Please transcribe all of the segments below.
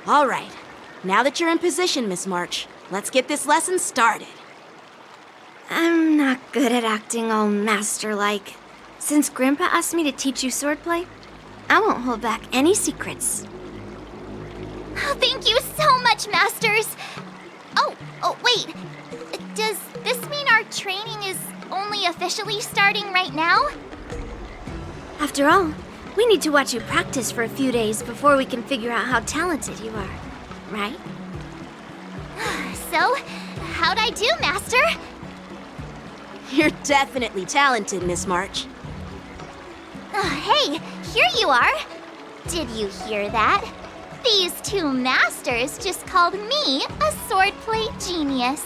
All right. Now that you're in position, Miss March, let's get this lesson started. I'm not good at acting all master-like. Since Grandpa asked me to teach you swordplay, I won't hold back any secrets. Oh, thank you so much, Masters! Oh, wait. Does this mean our training is only officially starting right now? After all, we need to watch you practice for a few days before we can figure out how talented you are, right? So, how'd I do, Master? You're definitely talented, Miss March. Hey, here you are. Did you hear that? These two masters just called me a swordplay genius.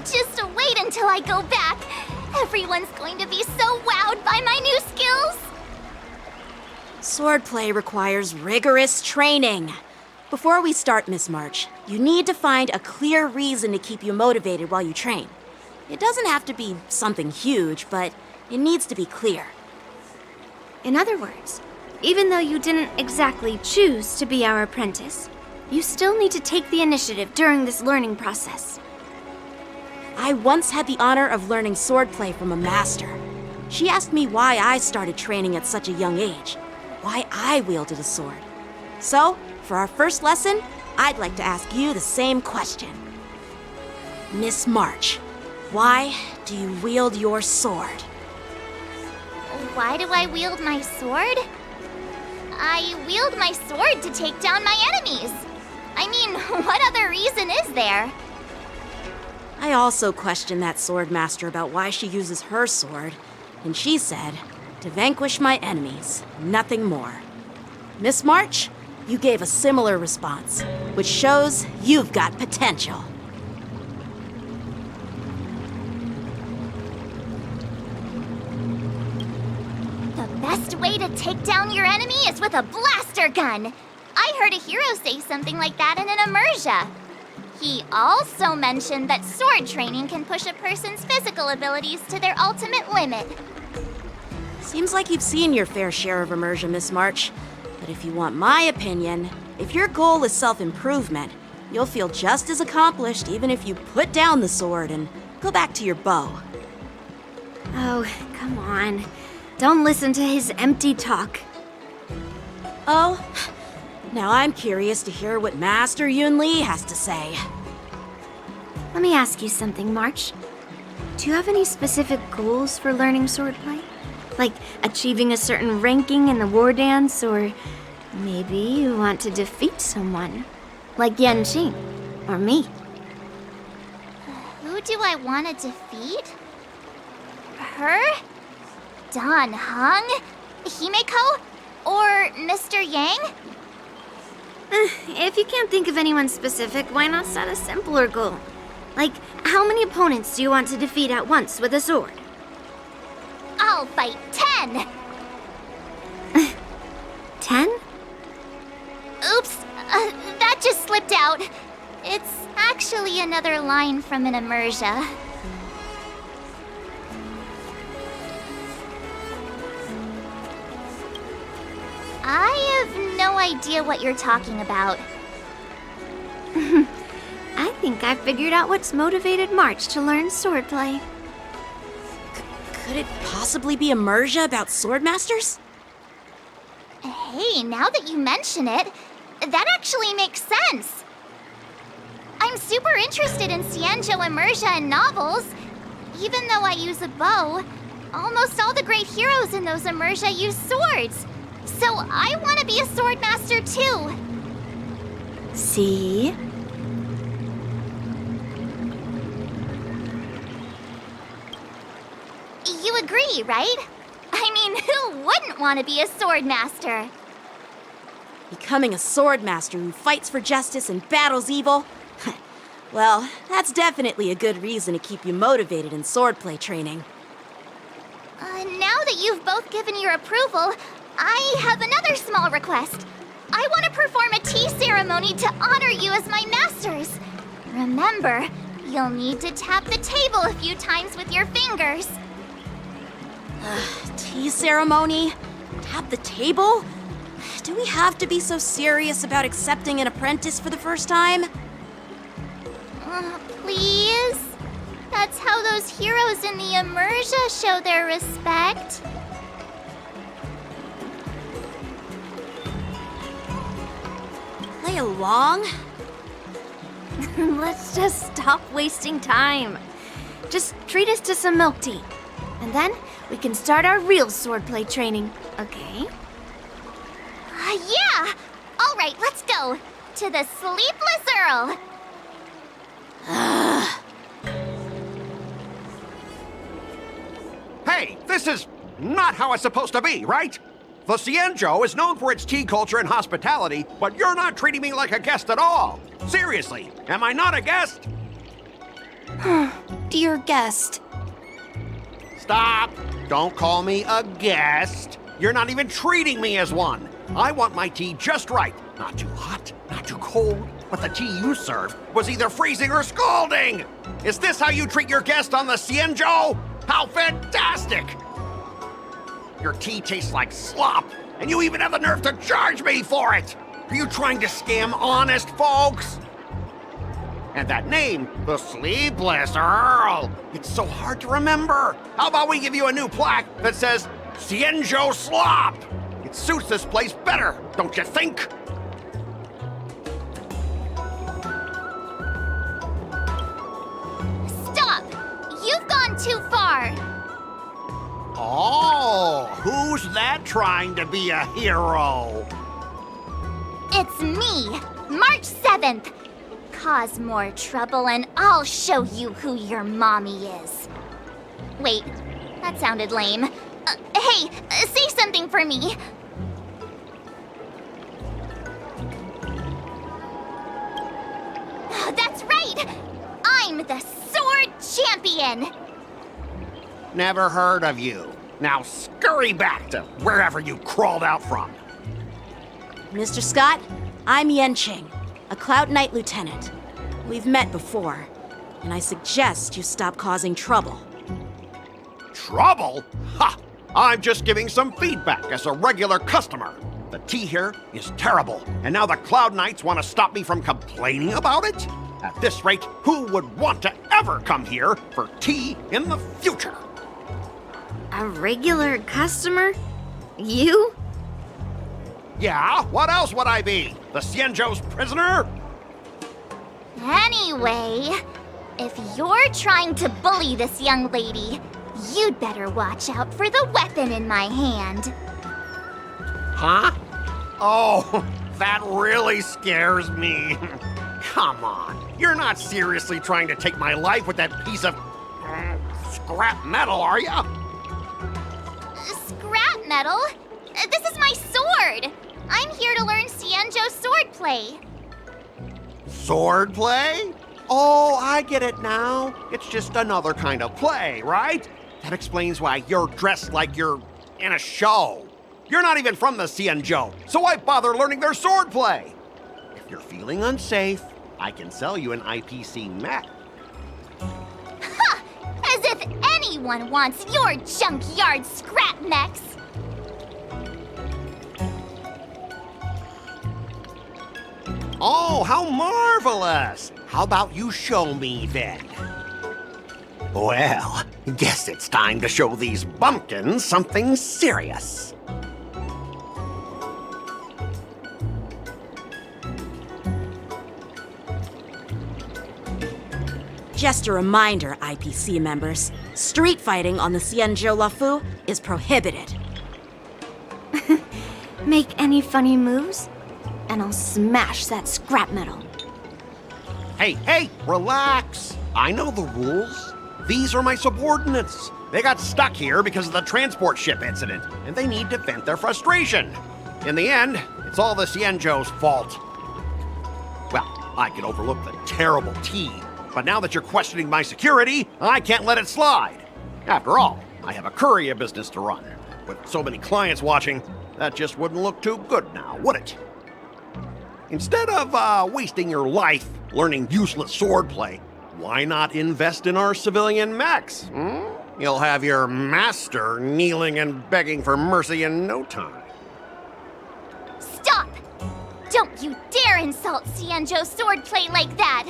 Just wait until I go back. Everyone's going to be so wowed by my new skills. Swordplay requires rigorous training. Before we start, Miss March, you need to find a clear reason to keep you motivated while you train. It doesn't have to be something huge, but it needs to be clear. In other words, even though you didn't exactly choose to be our apprentice, you still need to take the initiative during this learning process. I once had the honor of learning swordplay from a master. She asked me why I started training at such a young age, why I wielded a sword. So, for our first lesson, I'd like to ask you the same question. Miss March, why do you wield your sword? Why do I wield my sword? I wield my sword to take down my enemies. I mean, what other reason is there? I also questioned that sword master about why she uses her sword, and she said, to vanquish my enemies, nothing more. Miss March, you gave a similar response, which shows you've got potential. The best way to take down your enemy is with a blaster gun. I heard a hero say something like that in an immersia. He also mentioned that sword training can push a person's physical abilities to their ultimate limit. Seems like you've seen your fair share of immersion, Miss March. But if you want my opinion, if your goal is self-improvement, you'll feel just as accomplished even if you put down the sword and go back to your bow. Oh, come on. Don't listen to his empty talk. Oh, now I'm curious to hear what Master Yun Li has to say. Let me ask you something, March. Do you have any specific goals for learning swordplay? Like achieving a certain ranking in the war dance, or maybe you want to defeat someone, like Yanqing, or me. Who do I want to defeat? Her? Dan Heng? Himeko? Or Mr. Yang? If you can't think of anyone specific, why not set a simpler goal? Like, how many opponents do you want to defeat at once with a sword? I'll fight 10! 10? Oops, that just slipped out. It's actually another line from an immersia. I have no idea what you're talking about. I think I figured out what's motivated March to learn swordplay. Could it possibly be immersia about swordmasters? Hey, now that you mention it, that actually makes sense. I'm super interested in Xianzhou immersia and novels. Even though I use a bow, almost all the great heroes in those immersia use swords. So I want to be a swordmaster too. See? You agree, right? I mean, who wouldn't want to be a swordmaster? Becoming a swordmaster who fights for justice and battles evil? Well, that's definitely a good reason to keep you motivated in swordplay training. Now that you've both given your approval, I have another small request. I want to perform a tea ceremony to honor you as my masters. Remember, you'll need to tap the table a few times with your fingers. Tea ceremony? Tap the table? Do we have to be so serious about accepting an apprentice for the first time? Please? That's how those heroes in the Immersia show their respect. Play along? Let's just stop wasting time. Just treat us to some milk tea. And then we can start our real swordplay training, okay? Yeah! All right, let's go. To the Sleepless Earl. Hey, this is not how it's supposed to be, right? The Seizure is known for its tea culture and hospitality, but you're not treating me like a guest at all. Seriously, am I not a guest? Dear guest. Stop! Don't call me a guest. You're not even treating me as one. I want my tea just right. Not too hot, not too cold. But the tea you served was either freezing or scalding. Is this how you treat your guest on the Seizure? How fantastic! Your tea tastes like slop, and you even have the nerve to charge me for it! Are you trying to scam honest folks? And that name, the Sleepless Earl, it's so hard to remember. How about we give you a new plaque that says, Seizure Slop? It suits this place better, don't you think? Stop! You've gone too far. Oh, who's that trying to be a hero? It's me, March 7th. Cause more trouble and I'll show you who your mommy is. Wait, that sounded lame. Hey, say something for me. That's right! I'm the Sword Champion! Never heard of you. Now scurry back to wherever you crawled out from. Mr. Scott, I'm Yenching, a Cloud Knight Lieutenant. We've met before, and I suggest you stop causing trouble. Trouble? Ha! I'm just giving some feedback as a regular customer. The tea here is terrible, and now the Cloud Knights want to stop me from complaining about it? At this rate, who would want to ever come here for tea in the future? A regular customer? You? Yeah, what else would I be? The Seijure's prisoner? Anyway, if you're trying to bully this young lady, you'd better watch out for the weapon in my hand. Huh? Oh, that really scares me. Come on, you're not seriously trying to take my life with that piece of scrap metal, are ya? Scrap metal? This is my sword! I'm here to learn Seijure's swordplay. Swordplay? Oh, I get it now. It's just another kind of play, right? That explains why you're dressed like you're in a show. You're not even from the Seizure, so why bother learning their swordplay? If you're feeling unsafe, I can sell you an IPC mech. Ha! As if anyone wants your junkyard scrap mechs! Oh, how marvelous! How about you show me then? Well, guess it's time to show these bumpkins something serious. Just a reminder, IPC members, street fighting on the Seizure Lafu is prohibited. Make any funny moves, and I'll smash that scrap metal. Hey, relax. I know the rules. These are my subordinates. They got stuck here because of the transport ship incident, and they need to vent their frustration. In the end, it's all the Seijure's fault. Well, I can overlook the terrible tea, but now that you're questioning my security, I can't let it slide. After all, I have a courier business to run. With so many clients watching, that just wouldn't look too good now, would it? Instead of wasting your life learning useless swordplay, why not invest in our civilian mechs? You'll have your master kneeling and begging for mercy in no time. Stop! Don't you dare insult Xianzhou swordplay like that!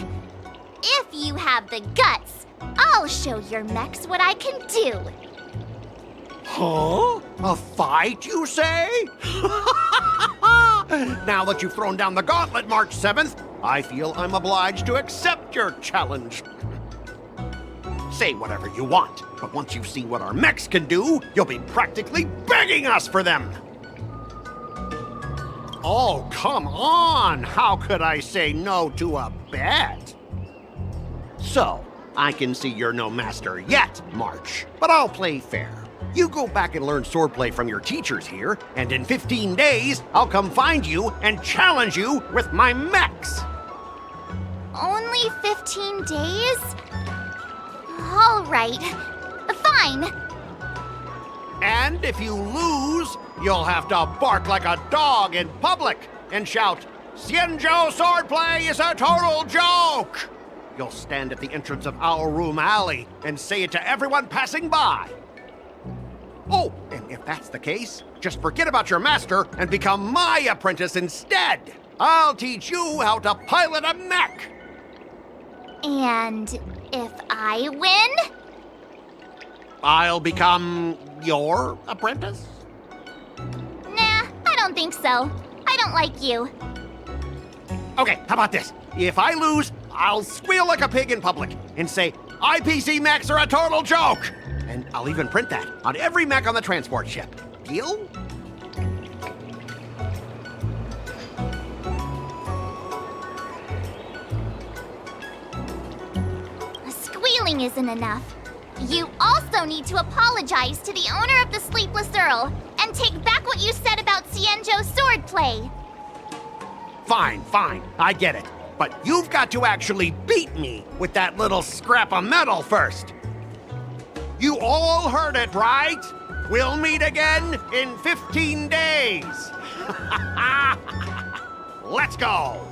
If you have the guts, I'll show your mechs what I can do. Huh? A fight, you say? Now that you've thrown down the gauntlet, March 7th, I feel I'm obliged to accept your challenge. Say whatever you want, but once you've seen what our mechs can do, you'll be practically begging us for them. Oh, come on! How could I say no to a bet? So, I can see you're no master yet, March, but I'll play fair. You go back and learn swordplay from your teachers here, and in 15 days, I'll come find you and challenge you with my mechs. Only 15 days? All right. Fine. And if you lose, you'll have to bark like a dog in public and shout, "Xianzhou swordplay is a total joke!" You'll stand at the entrance of our room alley and say it to everyone passing by. Oh, and if that's the case, just forget about your master and become my apprentice instead. I'll teach you how to pilot a mech. And if I win? I'll become your apprentice? Nah, I don't think so. I don't like you. Okay, how about this? If I lose, I'll squeal like a pig in public and say, IPC mechs are a total joke! And I'll even print that on every mech on the transport ship. Deal? Squealing isn't enough. You also need to apologize to the owner of the Sleepless Earl and take back what you said about Xianzhou swordplay. Fine, fine, I get it. But you've got to actually beat me with that little scrap of metal first. You all heard it, right? We'll meet again in 15 days. Let's go.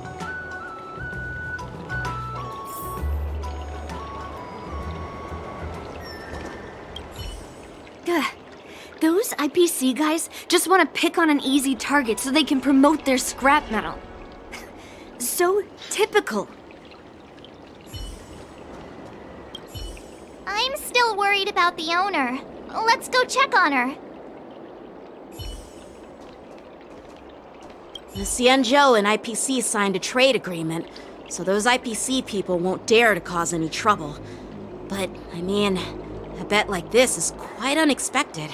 Gah. Those IPC guys just want to pick on an easy target so they can promote their scrap metal. So typical. I'm still worried about the owner. Let's go check on her. The Xianzhou and IPC signed a trade agreement, so those IPC people won't dare to cause any trouble. But, I mean, a bet like this is quite unexpected.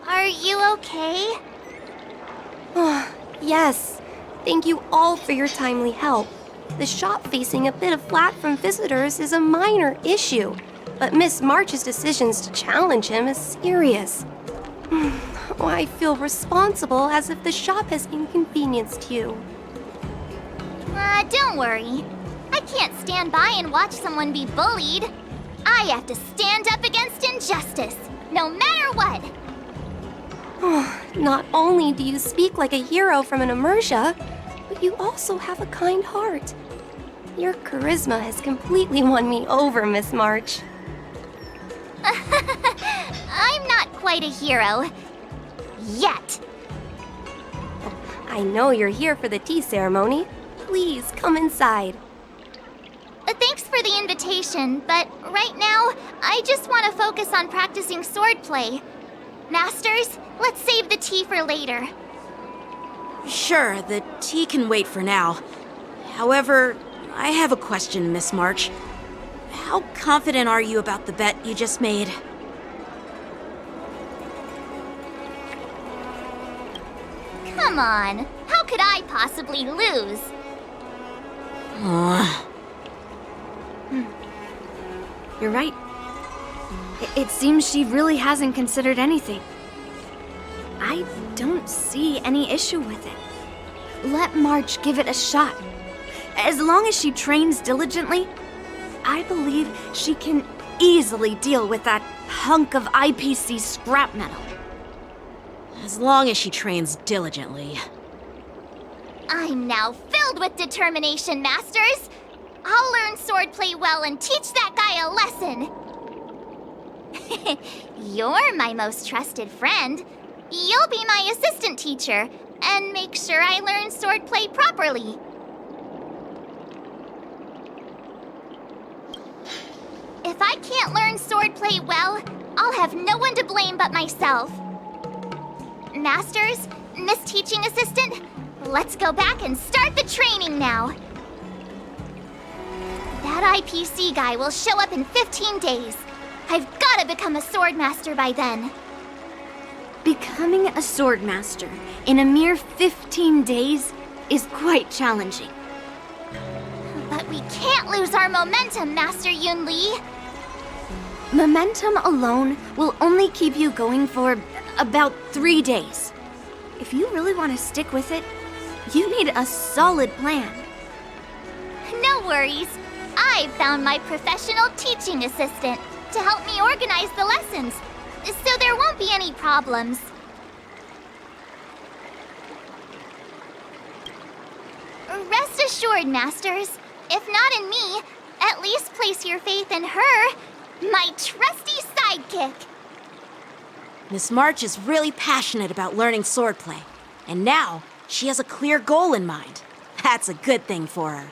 Are you okay? Yes. Thank you all for your timely help. The shop facing a bit of flack from visitors is a minor issue, but Miss March's decisions to challenge him is serious. I feel responsible as if the shop has inconvenienced you. Don't worry. I can't stand by and watch someone be bullied. I have to stand up against injustice, no matter what. Not only do you speak like a hero from an immersia, but you also have a kind heart. Your charisma has completely won me over, Miss March. I'm not quite a hero. Yet. I know you're here for the tea ceremony. Please come inside. Thanks for the invitation, but right now, I just want to focus on practicing swordplay. Masters, let's save the tea for later. Sure, the tea can wait for now. However, I have a question, Miss March. How confident are you about the bet you just made? Come on, how could I possibly lose? You're right. It seems she really hasn't considered anything. I don't see any issue with it. Let March give it a shot. As long as she trains diligently, I believe she can easily deal with that hunk of IPC scrap metal. As long as she trains diligently. I'm now filled with determination, Masters. I'll learn swordplay well and teach that guy a lesson. You're my most trusted friend. You'll be my assistant teacher and make sure I learn swordplay properly. If I can't learn swordplay well, I'll have no one to blame but myself. Masters, Miss Teaching Assistant, let's go back and start the training now. That IPC guy will show up in 15 days. I've gotta become a swordmaster by then. Becoming a swordmaster in a mere 15 days is quite challenging. But we can't lose our momentum, Master Yunli. Momentum alone will only keep you going for about 3 days. If you really want to stick with it, you need a solid plan. No worries. I found my professional teaching assistant to help me organize the lessons, so there won't be any problems. Rest assured, Masters. If not in me, at least place your faith in her, my trusty sidekick. Miss March is really passionate about learning swordplay, and now she has a clear goal in mind. That's a good thing for her.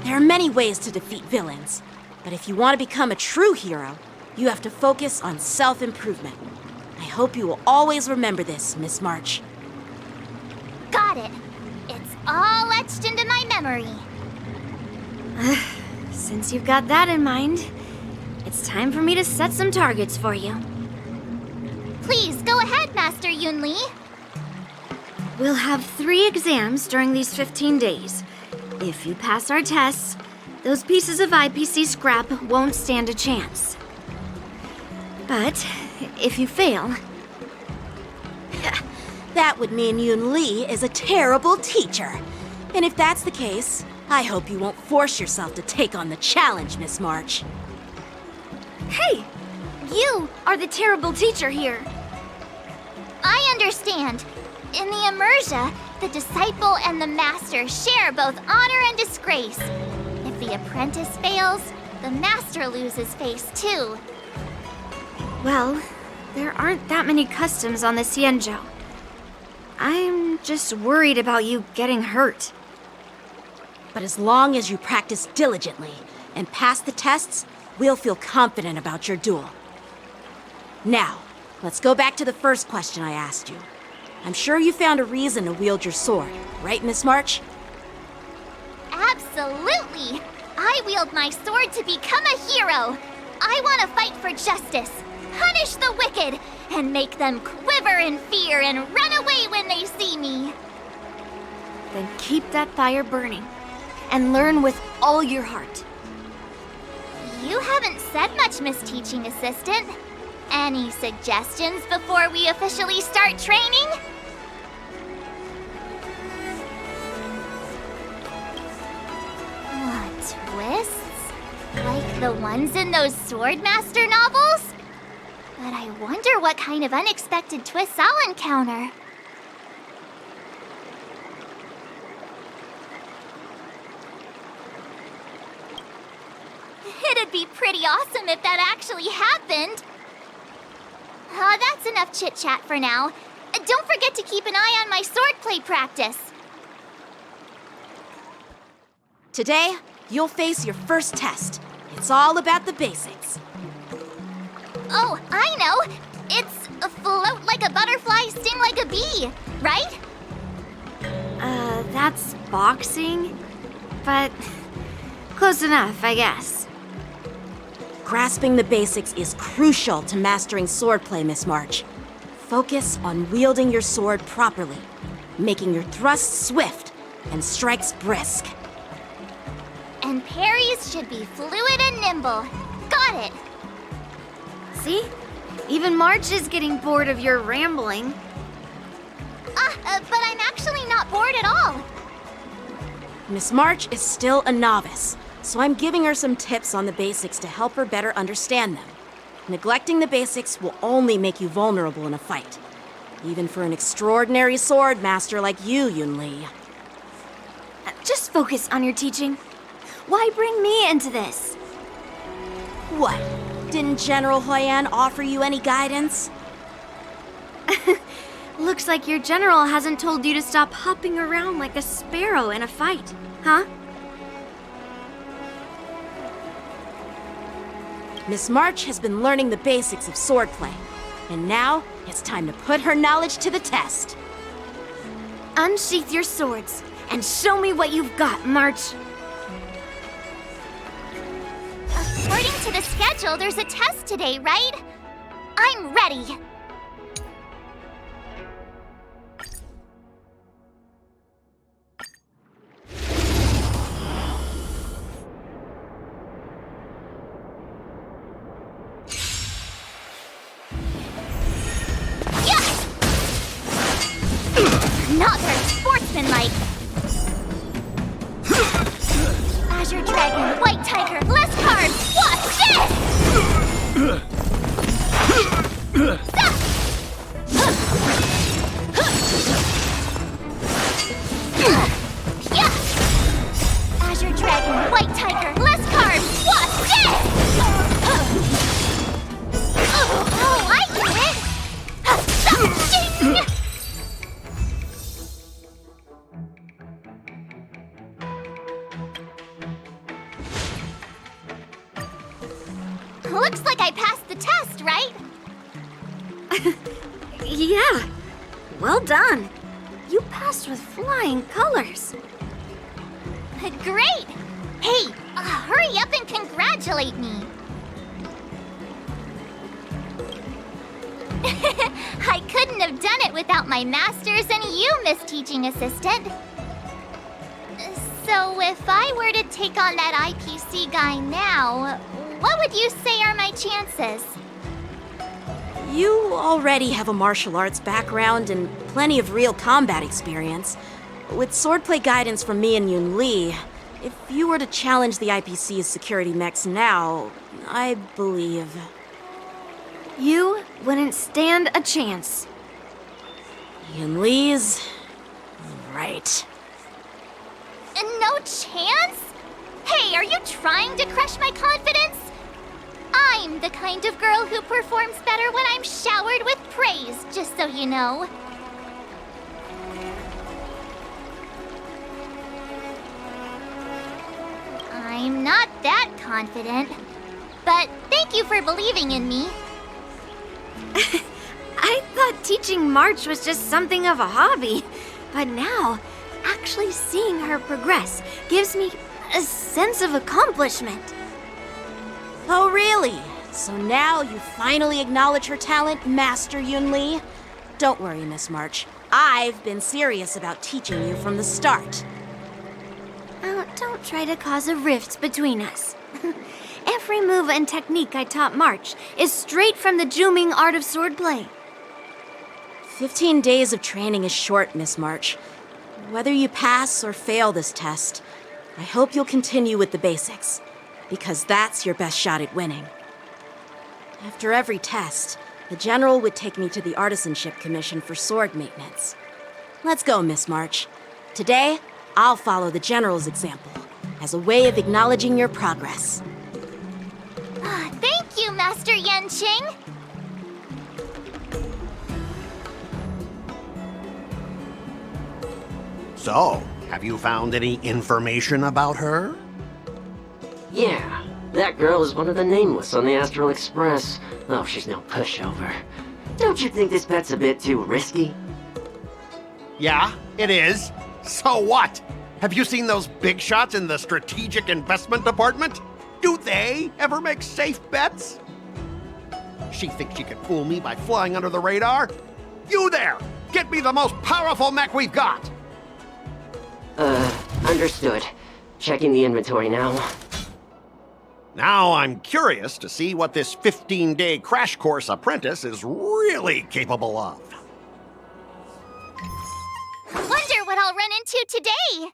There are many ways to defeat villains, but if you want to become a true hero, you have to focus on self-improvement. I hope you will always remember this, Miss March. Got it. It's all etched into my memory. Since you've got that in mind, it's time for me to set some targets for you. Please go ahead, Master Yunli. We'll have 3 exams during these 15 days. If you pass our tests, those pieces of IPC scrap won't stand a chance. But if you fail, That would mean Yun Li is a terrible teacher. And if that's the case, I hope you won't force yourself to take on the challenge, Miss March. hey, you are the terrible teacher here. I understand. In the Immersia, the disciple and the master share both honor and disgrace. If the apprentice fails, the master loses face too. Well, there aren't that many customs on the Xianzhou. I'm just worried about you getting hurt. But as long as you practice diligently and pass the tests, we'll feel confident about your duel. Now, let's go back to the first question I asked you. I'm sure you found a reason to wield your sword, right, Miss March? Absolutely! I wield my sword to become a hero. I want to fight for justice, punish the wicked, and make them quiver in fear and run away when they see me. Then keep that fire burning and learn with all your heart. You haven't said much, Miss Teaching Assistant. Any suggestions before we officially start training? What twists? Like the ones in those Swordmaster novels? But I wonder what kind of unexpected twists I'll encounter. It'd be pretty awesome if that actually happened. That's enough chit-chat for now. Don't forget to keep an eye on my swordplay practice. Today, you'll face your first test. It's all about the basics. Oh, I know! It's float like a butterfly, sting like a bee, right? That's boxing, but close enough, I guess. Grasping the basics is crucial to mastering swordplay, Miss March. Focus on wielding your sword properly, making your thrusts swift and strikes brisk. And parries should be fluid and nimble. Got it! See? Even March is getting bored of your rambling. But I'm actually not bored at all. Miss March is still a novice, so I'm giving her some tips on the basics to help her better understand them. Neglecting the basics will only make you vulnerable in a fight, even for an extraordinary sword master like you, Yun Li. Just focus on your teaching. Why bring me into this? What? Didn't General Hoyan offer you any guidance? Looks like your general hasn't told you to stop hopping around like a sparrow in a fight, huh? Miss March has been learning the basics of swordplay, and now it's time to put her knowledge to the test. Unsheath your swords and show me what you've got, March. According to the schedule, there's a test today, right? I'm ready. Not very sportsmanlike. Azure Dragon, White Tiger, less cards. Watch this! Azure Dragon, White Tiger, less cards. Watch this! Oh, I get it! Ding! Looks like I passed the test, right? Yeah, well done. You passed with flying colors. Great! Hey, hurry up and congratulate me. I couldn't have done it without my masters and you, Miss Teaching Assistant. So if I were to take on that IPC guy now, what would you say are my chances? You already have a martial arts background and plenty of real combat experience. With swordplay guidance from me and Yun Li, if you were to challenge the IPC's security mechs now, I believe... You wouldn't stand a chance. Yun Li's... right. No chance? Hey, are you trying to crush my confidence? I'm the kind of girl who performs better when I'm showered with praise, just so you know. I'm not that confident, but thank you for believing in me. I thought teaching March was just something of a hobby, but now, actually seeing her progress gives me a sense of accomplishment. Oh, really? So now you finally acknowledge her talent, Master Yun Li? Don't worry, Miss March. I've been serious about teaching you from the start. Oh, don't try to cause a rift between us. Every move and technique I taught March is straight from the Juming art of swordplay. 15 days of training is short, Miss March. Whether you pass or fail this test, I hope you'll continue with the basics, because that's your best shot at winning. After every test, the General would take me to the Artisanship Commission for sword maintenance. Let's go, Miss March. Today, I'll follow the General's example as a way of acknowledging your progress. Thank you, Master Yanqing. So, have you found any information about her? Yeah, that girl is one of the nameless on the Astral Express. Oh, she's no pushover. Don't you think this bet's a bit too risky? Yeah, it is. So what? Have you seen those big shots in the Strategic Investment Department? Do they ever make safe bets? She thinks she can fool me by flying under the radar? You there! Get me the most powerful mech we've got! Understood. Checking the inventory now. Now I'm curious to see what this 15-day crash course apprentice is really capable of. Wonder what I'll run into today.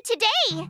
today!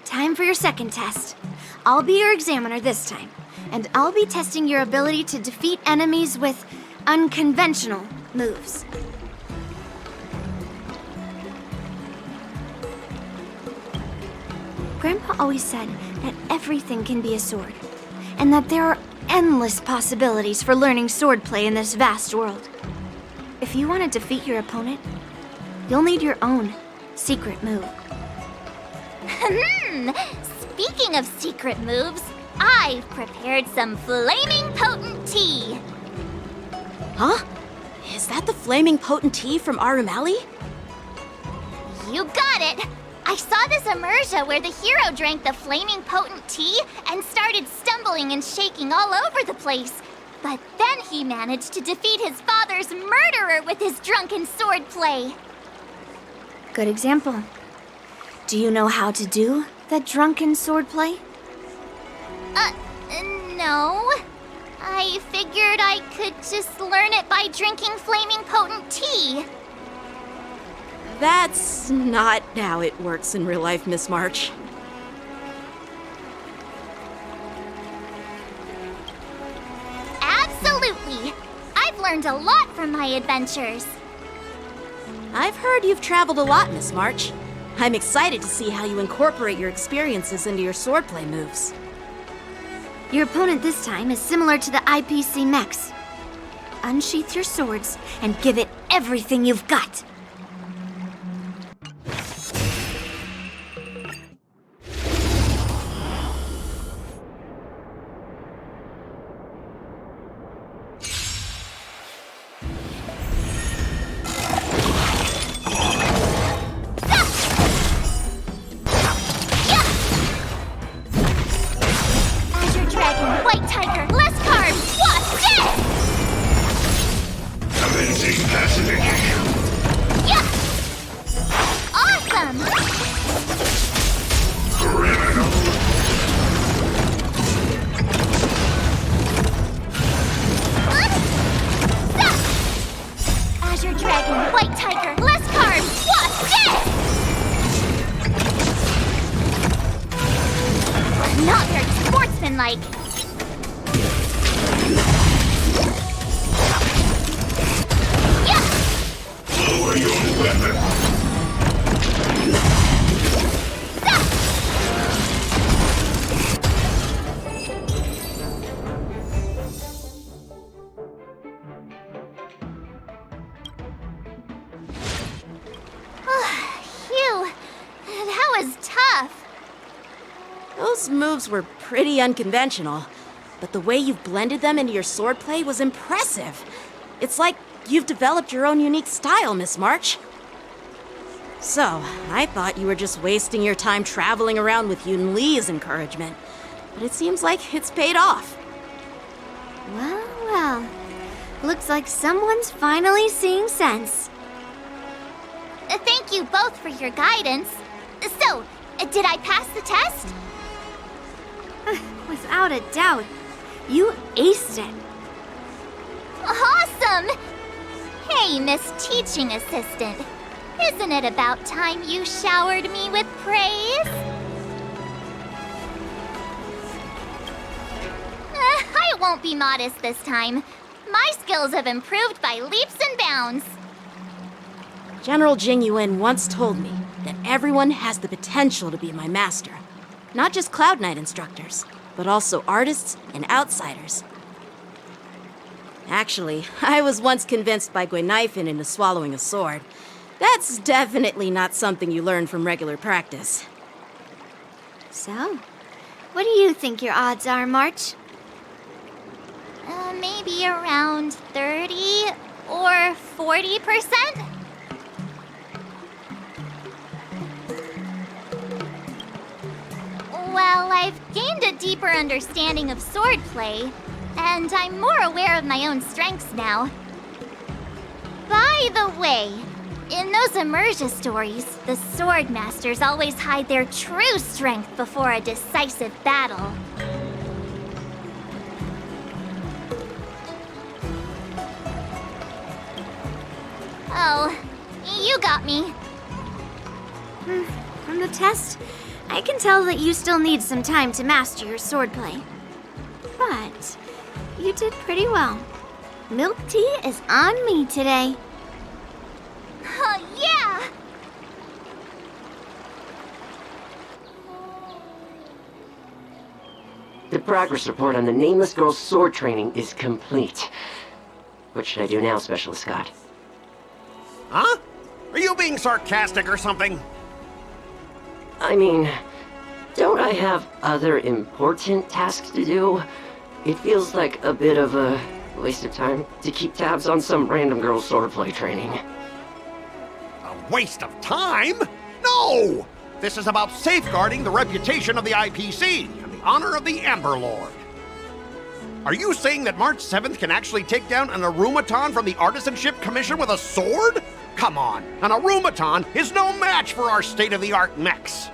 Time for your second test. I'll be your examiner this time, and I'll be testing your ability to defeat enemies with unconventional moves. Grandpa always said that everything can be a sword, and that there are endless possibilities for learning swordplay in this vast world. If you want to defeat your opponent, you'll need your own secret move. Speaking of secret moves, I've prepared some flaming potent tea. Huh? Is that the flaming potent tea from Arumali? You got it! I saw this immersion where the hero drank the flaming potent tea and started stumbling and shaking all over the place. But then he managed to defeat his father's murderer with his drunken swordplay. Good example. Do you know how to do the drunken swordplay? No. I figured I could just learn it by drinking flaming potent tea. That's not how it works in real life, Miss March. Absolutely. I've learned a lot from my adventures. I've heard you've traveled a lot, Miss March. I'm excited to see how you incorporate your experiences into your swordplay moves. Your opponent this time is similar to the IPC mechs. Unsheath your swords and give it everything you've got. Not very sportsmanlike. Yeah! Lower your weapon. Phew, that was tough. Those moves were pretty unconventional, but the way you've blended them into your swordplay was impressive. It's like you've developed your own unique style, Miss March. So, I thought you were just wasting your time traveling around with Yun Li's encouragement, but it seems like it's paid off. Well, well. Looks like someone's finally seeing sense. Thank you both for your guidance. So, did I pass the test? Without a doubt. You aced it. Awesome! Hey, Miss Teaching Assistant. Isn't it about time you showered me with praise? I won't be modest this time. My skills have improved by leaps and bounds. General Jing Yuan once told me that everyone has the potential to be my master. Not just Cloud Knight instructors, but also artists and outsiders. Actually, I was once convinced by Guinifin into swallowing a sword. That's definitely not something you learn from regular practice. So, what do you think your odds are, March? Maybe around 30 or 40%? Well, I've gained a deeper understanding of swordplay, and I'm more aware of my own strengths now. By the way, in those Immersia stories, the sword masters always hide their true strength before a decisive battle. Oh, you got me. From the test, I can tell that you still need some time to master your swordplay. But you did pretty well. Milk tea is on me today. Yeah! The progress report on the Nameless Girl's sword training is complete. What should I do now, Specialist Scott? Huh? Are you being sarcastic or something? I mean, don't I have other important tasks to do? It feels like a bit of a waste of time to keep tabs on some random girl's swordplay training. A waste of time? No! This is about safeguarding the reputation of the IPC and the honor of the Ember Lord. Are you saying that March 7th can actually take down an Arumaton from the Artisanship Commission with a sword? Come on, an Arumaton is no match for our state-of-the-art mechs.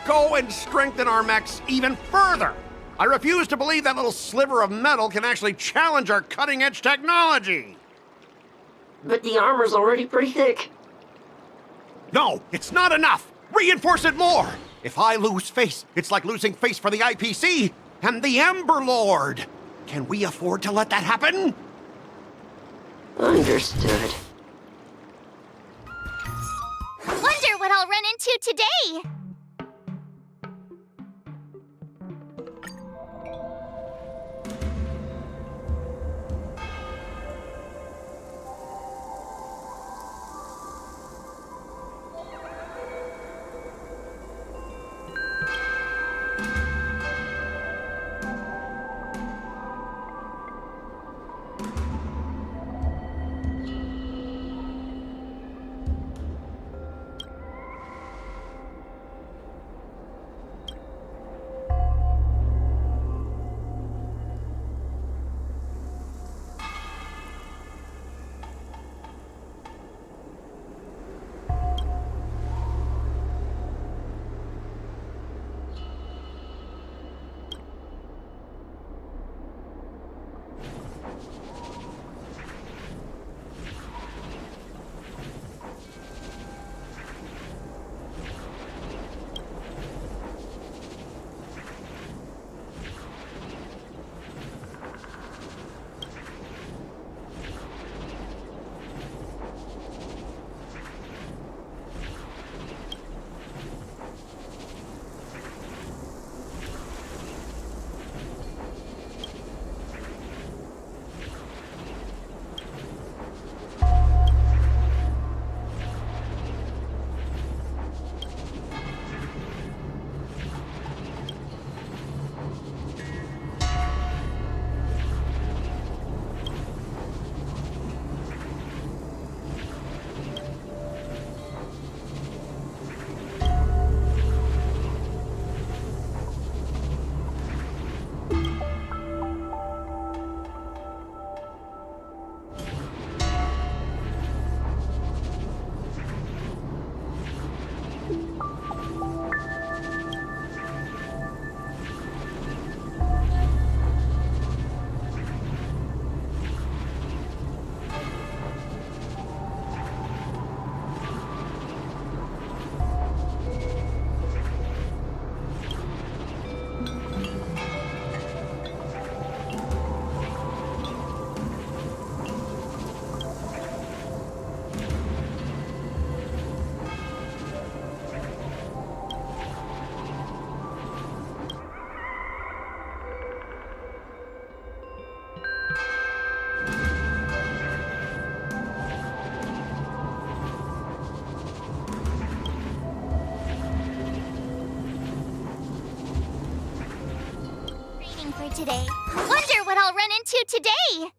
Go and strengthen our mechs even further. I refuse to believe that little sliver of metal can actually challenge our cutting-edge technology. But the armor's already pretty thick. No, it's not enough. Reinforce it more. If I lose face, it's like losing face for the IPC and the Ember Lord. Can we afford to let that happen? Understood. Wonder what I'll run into today! preparation for today. Wonder what I'll run into today!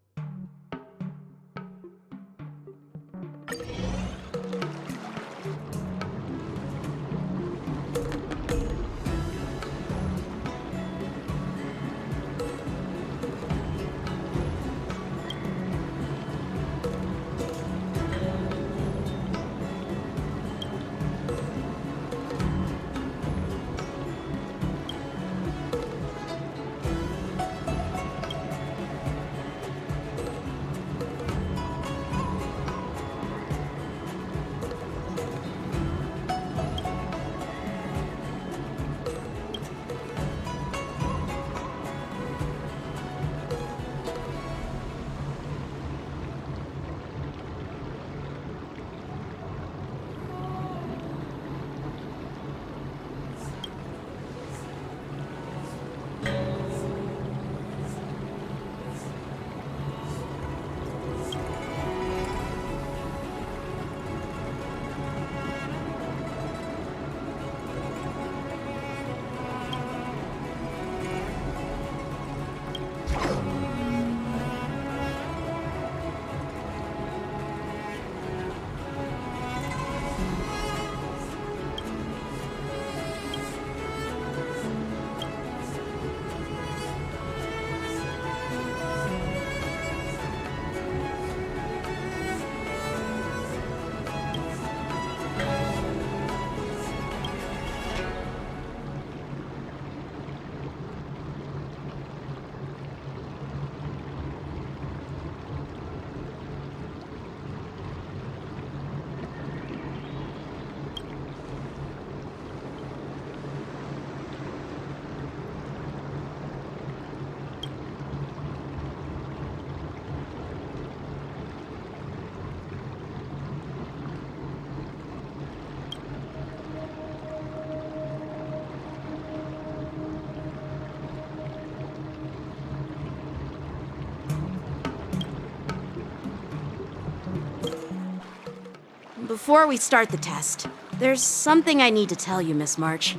Before we start the test, there's something I need to tell you, Miss March.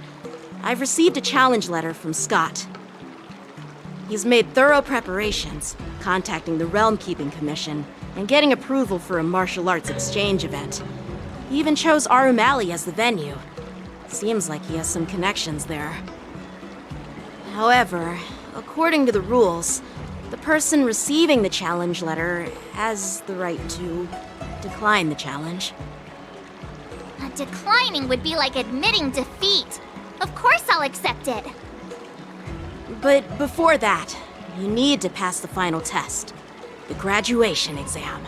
I've received a challenge letter from Scott. He's made thorough preparations, contacting the Realm Keeping Commission, and getting approval for a martial arts exchange event. He even chose Arumali as the venue. Seems like he has some connections there. However, according to the rules, the person receiving the challenge letter has the right to decline the challenge. Declining would be like admitting defeat. Of course I'll accept it. But before that, you need to pass the final test, the graduation exam.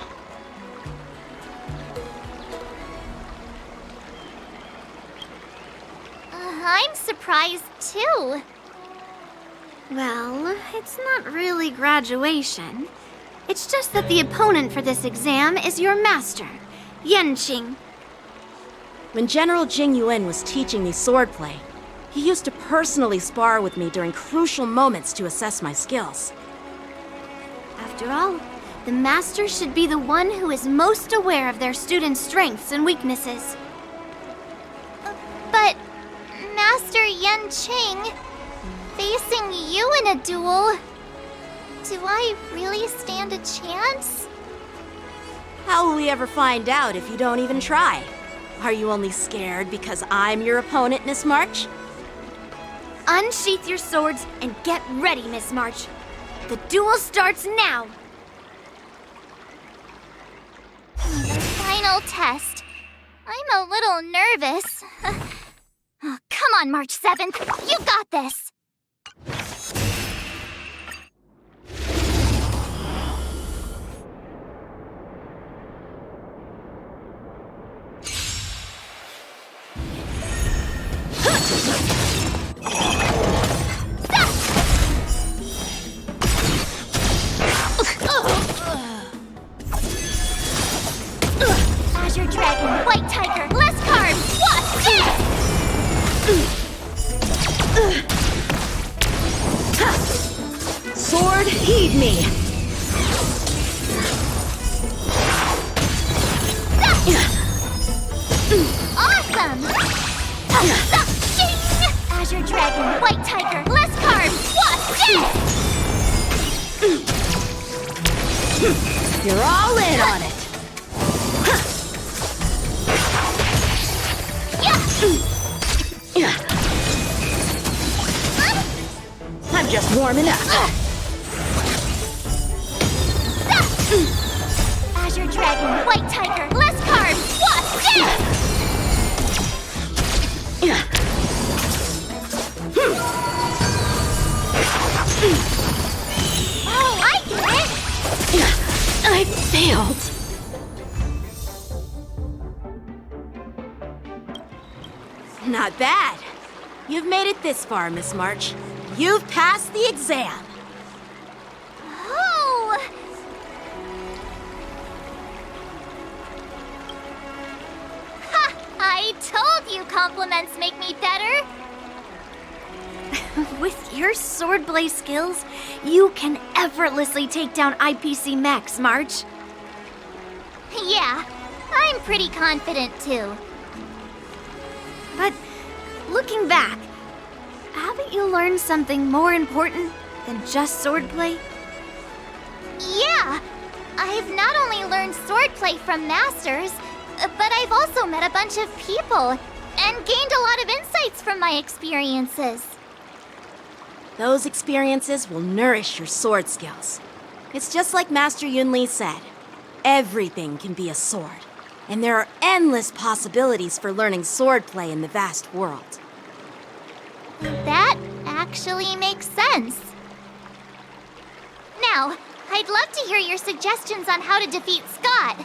I'm surprised too. Well, it's not really graduation. It's just that the opponent for this exam is your master, Yenqing. When General Jing Yuan was teaching me swordplay, he used to personally spar with me during crucial moments to assess my skills. After all, the master should be the one who is most aware of their students' strengths and weaknesses. But, Master Yenqing, facing you in a duel, do I really stand a chance? How will we ever find out if you don't even try? Are you only scared because I'm your opponent, Miss March? Unsheath your swords and get ready, Miss March. The duel starts now! The final test. I'm a little nervous. Oh, come on, March 7th. You got this! Azure Dragon, White Tiger, less cards! What? Sword, heed me! Awesome! Azure Dragon, White Tiger, less cards! What? You're all in on it. I'm just warming up. Azure Dragon, White Tiger, less carbs, Wasp, Oh, I get it! I failed. Not bad. You've made it this far, Miss March. You've passed the exam. Oh! Ha! I told you compliments make me better. With your swordplay skills, you can effortlessly take down IPC Max, March. Yeah, I'm pretty confident too. But looking back, haven't you learned something more important than just swordplay? Yeah! I've not only learned swordplay from masters, but I've also met a bunch of people and gained a lot of insights from my experiences. Those experiences will nourish your sword skills. It's just like Master Yunli said. Everything can be a sword, and there are endless possibilities for learning swordplay in the vast world. That actually makes sense. Now, I'd love to hear your suggestions on how to defeat Scott.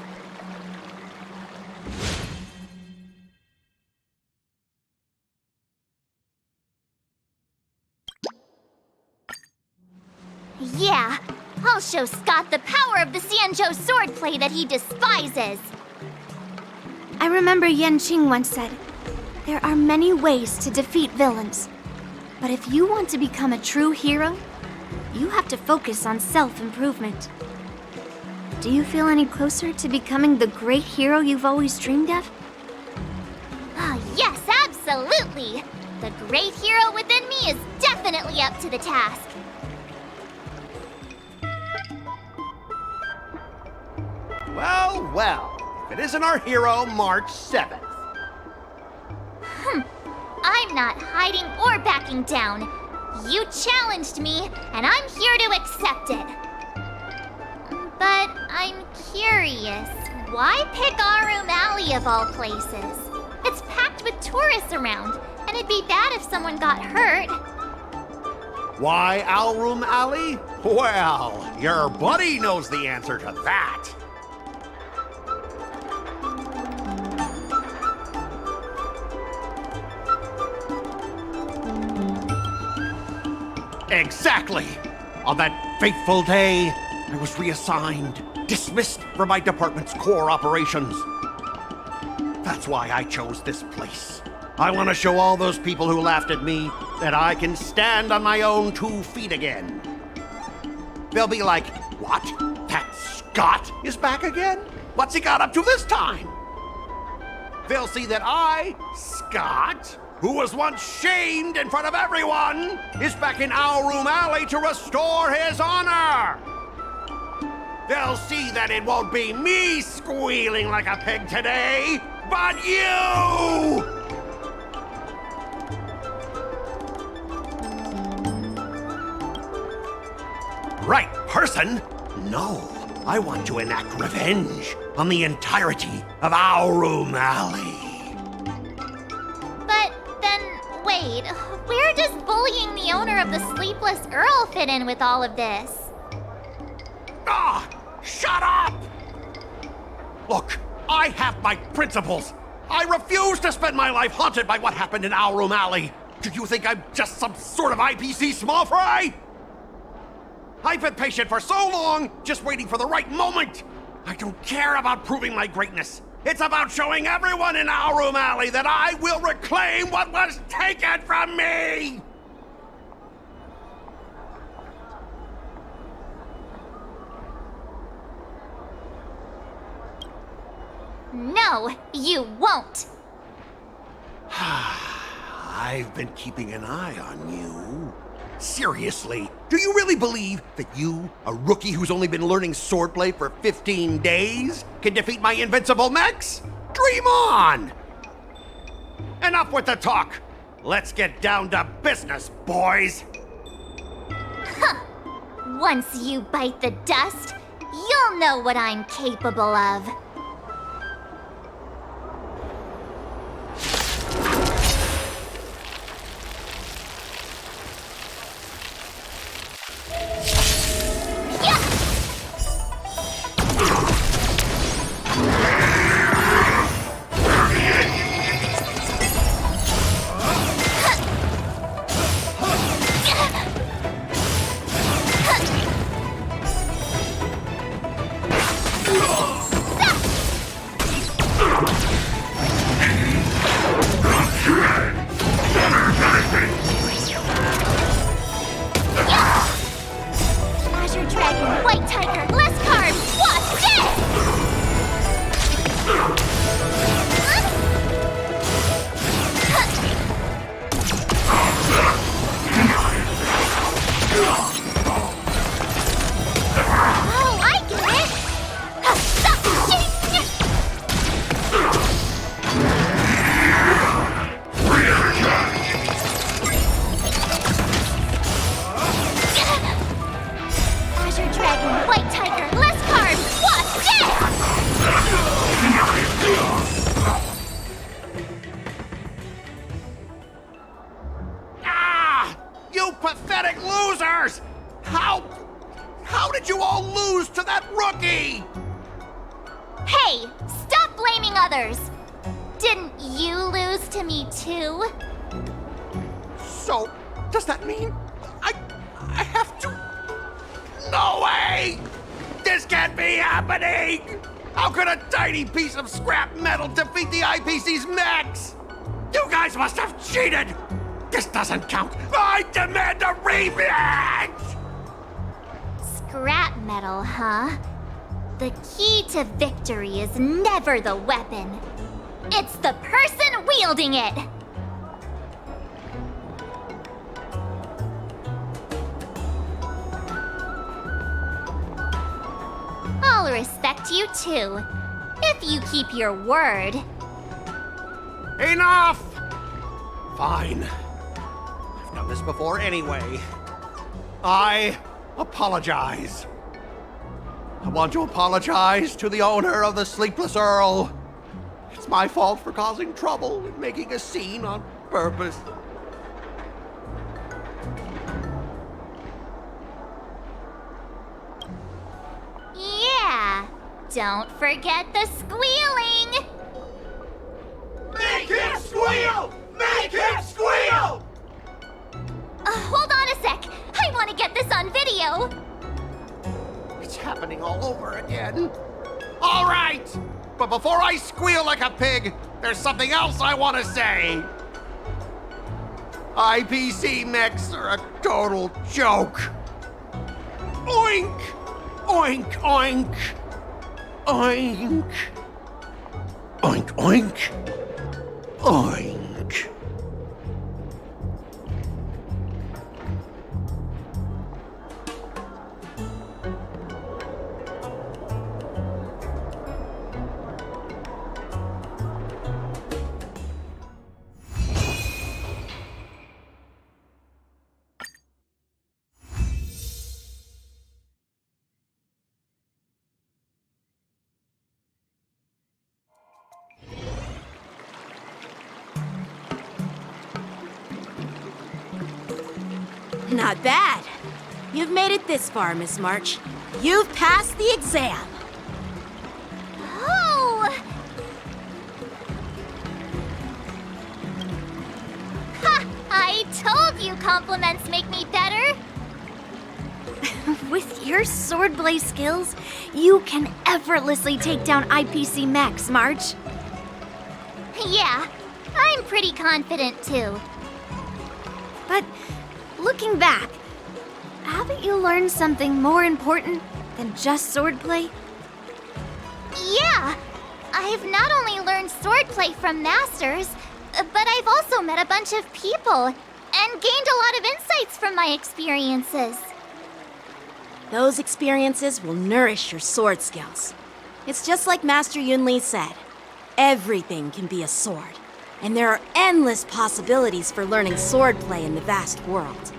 Yeah, I'll show Scott the power of the Xianzhou swordplay that he despises. I remember Yan Qing once said, there are many ways to defeat villains. But if you want to become a true hero, you have to focus on self-improvement. Do you feel any closer to becoming the great hero you've always dreamed of? Ah, yes, absolutely. The great hero within me is definitely up to the task. Well, well. If it isn't our hero, March 7th. I'm not hiding or backing down. You challenged me, and I'm here to accept it. But I'm curious, why pick Arum Alley of all places? It's packed with tourists around, and it'd be bad if someone got hurt. Why Alroom Alley? Well, your buddy knows the answer to that. Exactly! On that fateful day, I was reassigned, dismissed from my department's core operations. That's why I chose this place. I want to show all those people who laughed at me that I can stand on my own 2 feet again. They'll be like, what? That Scott is back again? What's he got up to this time? They'll see that I, Scott, who was once shamed in front of everyone, is back in Alroom Alley to restore his honor. They'll see that it won't be me squealing like a pig today, but you! Right person? No, I want to enact revenge on the entirety of Alroom Alley. But then, wait, where does bullying the owner of the Sleepless Earl fit in with all of this? Ah! Shut up! Look, I have my principles. I refuse to spend my life haunted by what happened in Alroom Alley. Do you think I'm just some sort of IPC small fry? I've been patient for so long, just waiting for the right moment. I don't care about proving my greatness. It's about showing everyone in Alroom Alley that I will reclaim what was taken from me! No, you won't. I've been keeping an eye on you. Seriously, do you really believe that you, a rookie who's only been learning swordplay for 15 days, can defeat my invincible mechs? Dream on! Enough with the talk. Let's get down to business, boys. Once you bite the dust, you'll know what I'm capable of. Pathetic losers! How did you all lose to that rookie? Hey, stop blaming others! Didn't you lose to me too? So, does that mean I have to... No way! This can't be happening! How could a tiny piece of scrap metal defeat the IPC's mechs? You guys must have cheated! This doesn't count! I demand a rematch! Scrap metal, huh? The key to victory is never the weapon. It's the person wielding it! I'll respect you too, if you keep your word. Enough! Fine. I've done this before anyway. I apologize. I want to apologize to the owner of the Sleepless Earl. It's my fault for causing trouble and making a scene on purpose. Yeah, don't forget the squealing! Make him squeal! Make him squeal! Hold on a sec. I want to get this on video. It's happening all over again. All right! But before I squeal like a pig, there's something else I want to say. IPC mechs are a total joke. Oink! Oink, oink! Oink! Oink, oink! Oink! Not bad. You've made it this far, Miss March. You've passed the exam. Oh! Ha! I told you compliments make me better. With your swordblade skills, you can effortlessly take down IPC mechs, March. Yeah, I'm pretty confident too. But looking back, haven't you learned something more important than just swordplay? Yeah, I've not only learned swordplay from masters, but I've also met a bunch of people and gained a lot of insights from my experiences. Those experiences will nourish your sword skills. It's just like Master Yunli said. Everything can be a sword, and there are endless possibilities for learning swordplay in the vast world.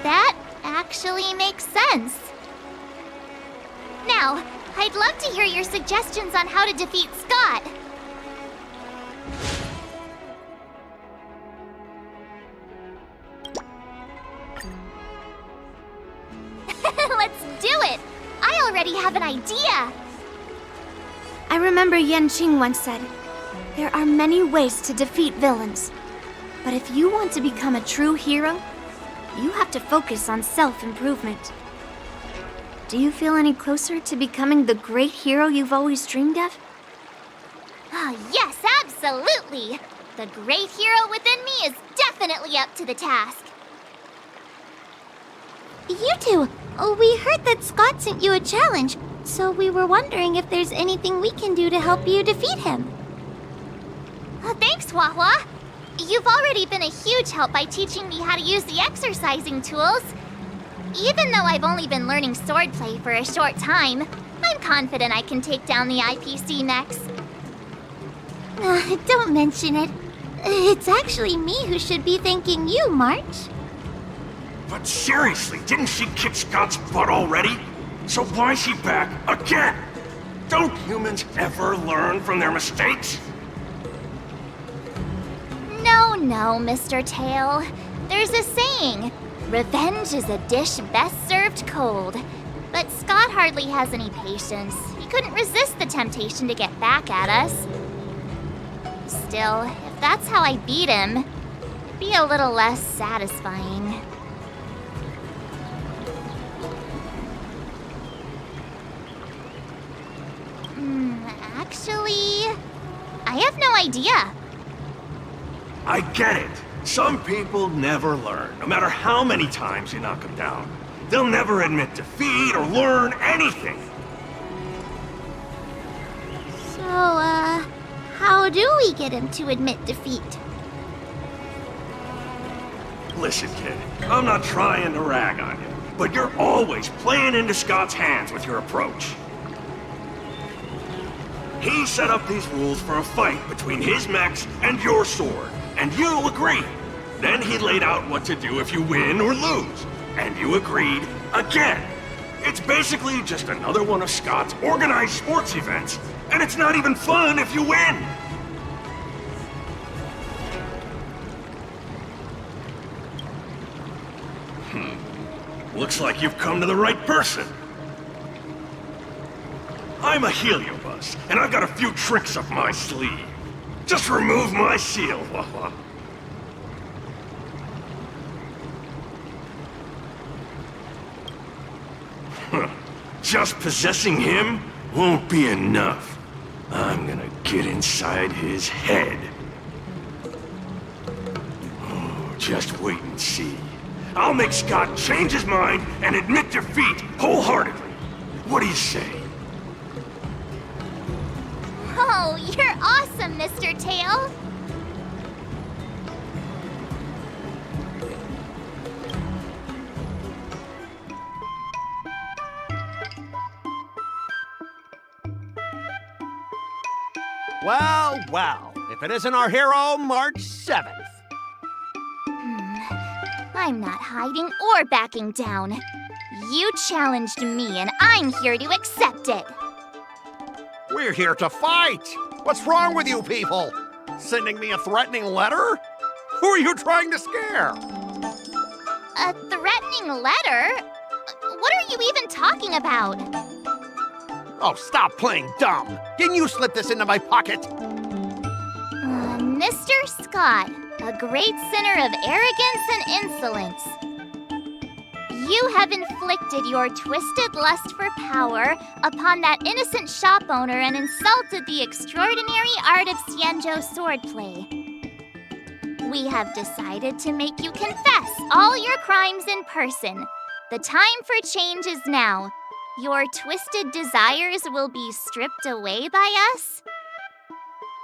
That actually makes sense. Now, I'd love to hear your suggestions on how to defeat Scott. Let's do it! I already have an idea! I remember Yanqing once said, there are many ways to defeat villains. But if you want to become a true hero, you have to focus on self-improvement. Do you feel any closer to becoming the great hero you've always dreamed of? Oh, yes, absolutely! The great hero within me is definitely up to the task. You two, we heard that Scott sent you a challenge, so we were wondering if there's anything we can do to help you defeat him. Thanks, Hua. You've already been a huge help by teaching me how to use the exercising tools. Even though I've only been learning swordplay for a short time, I'm confident I can take down the IPC mechs. Don't mention it. It's actually me who should be thanking you, March. But seriously, didn't she kick Scott's butt already? So why is she back again? Don't humans ever learn from their mistakes? No, Mr. Tail. There's a saying, revenge is a dish best served cold. But Scott hardly has any patience. He couldn't resist the temptation to get back at us. Still, if that's how I beat him, it'd be a little less satisfying. Actually, I have no idea. I get it. Some people never learn, no matter how many times you knock them down. They'll never admit defeat or learn anything. So, how do we get him to admit defeat? Listen, kid, I'm not trying to rag on you, but you're always playing into Scott's hands with your approach. He set up these rules for a fight between his mechs and your sword, and you agreed. Then he laid out what to do if you win or lose, and you agreed again. It's basically just another one of Scott's organized sports events, and it's not even fun if you win. Looks like you've come to the right person. I'm a Heliobus, and I've got a few tricks up my sleeve. Just remove my seal, Wawa. Just possessing him won't be enough. I'm gonna get inside his head. Oh, just wait and see. I'll make Scott change his mind and admit defeat wholeheartedly. What do you say? Oh, you're awesome, Mr. Tail! Well, if it isn't our hero, March 7th. I'm not hiding or backing down. You challenged me, and I'm here to accept it. We're here to fight! What's wrong with you people? Sending me a threatening letter? Who are you trying to scare? A threatening letter? What are you even talking about? Oh, stop playing dumb! Didn't you slip this into my pocket? Mr. Scott, a great sinner of arrogance and insolence. You have inflicted your twisted lust for power upon that innocent shop owner and insulted the extraordinary art of Xianzhou swordplay. We have decided to make you confess all your crimes in person. The time for change is now. Your twisted desires will be stripped away by us.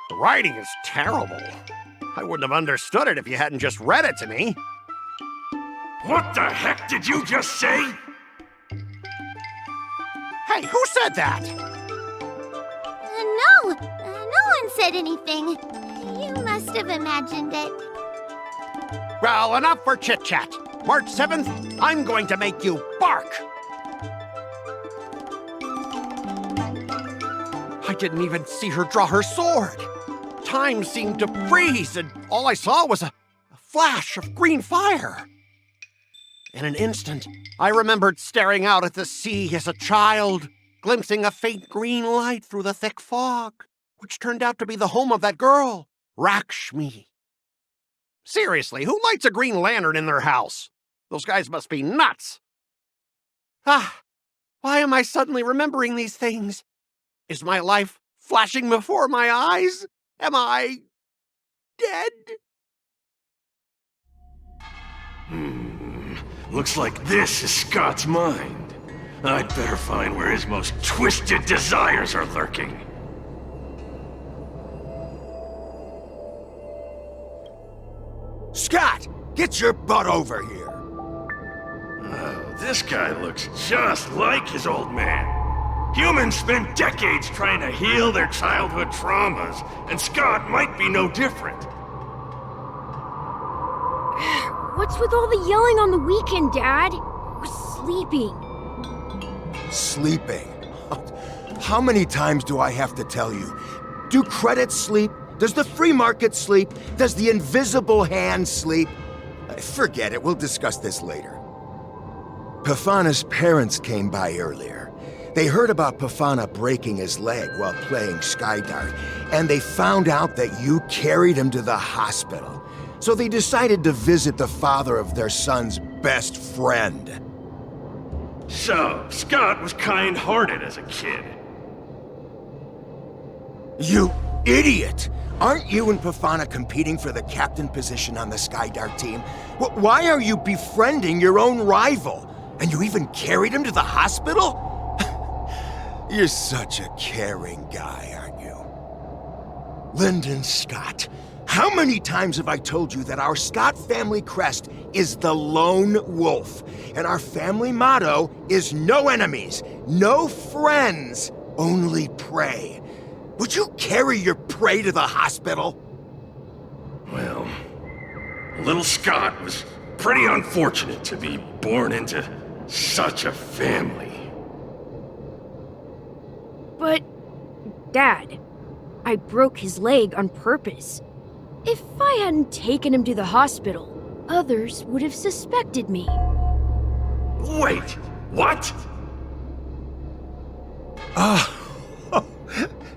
The writing is terrible. I wouldn't have understood it if you hadn't just read it to me. What the heck did you just say? Hey, who said that? No one said anything. You must have imagined it. Well, enough for chit-chat. March 7th, I'm going to make you bark. I didn't even see her draw her sword. Time seemed to freeze, and all I saw was a flash of green fire. In an instant, I remembered staring out at the sea as a child, glimpsing a faint green light through the thick fog, which turned out to be the home of that girl, Rakshmi. Seriously, who lights a green lantern in their house? Those guys must be nuts. Why am I suddenly remembering these things? Is my life flashing before my eyes? Am I dead? Looks like this is Scott's mind. I'd better find where his most twisted desires are lurking. Scott, get your butt over here. Oh, this guy looks just like his old man. Humans spend decades trying to heal their childhood traumas, and Scott might be no different. What's with all the yelling on the weekend, Dad? We're sleeping. Sleeping? How many times do I have to tell you? Do credits sleep? Does the free market sleep? Does the invisible hand sleep? Forget it, we'll discuss this later. Pafana's parents came by earlier. They heard about Pafana breaking his leg while playing Skydart, and they found out that you carried him to the hospital. So they decided to visit the father of their son's best friend. So, Scott was kind-hearted as a kid. You idiot! Aren't you and Pafana competing for the captain position on the Skydart team? Why are you befriending your own rival? And you even carried him to the hospital? You're such a caring guy, aren't you? Lyndon Scott, how many times have I told you that our Scott family crest is the Lone Wolf, and our family motto is no enemies, no friends, only prey. Would you carry your prey to the hospital? Well, little Scott was pretty unfortunate to be born into such a family. But, Dad, I broke his leg on purpose. If I hadn't taken him to the hospital, others would have suspected me. Wait, what?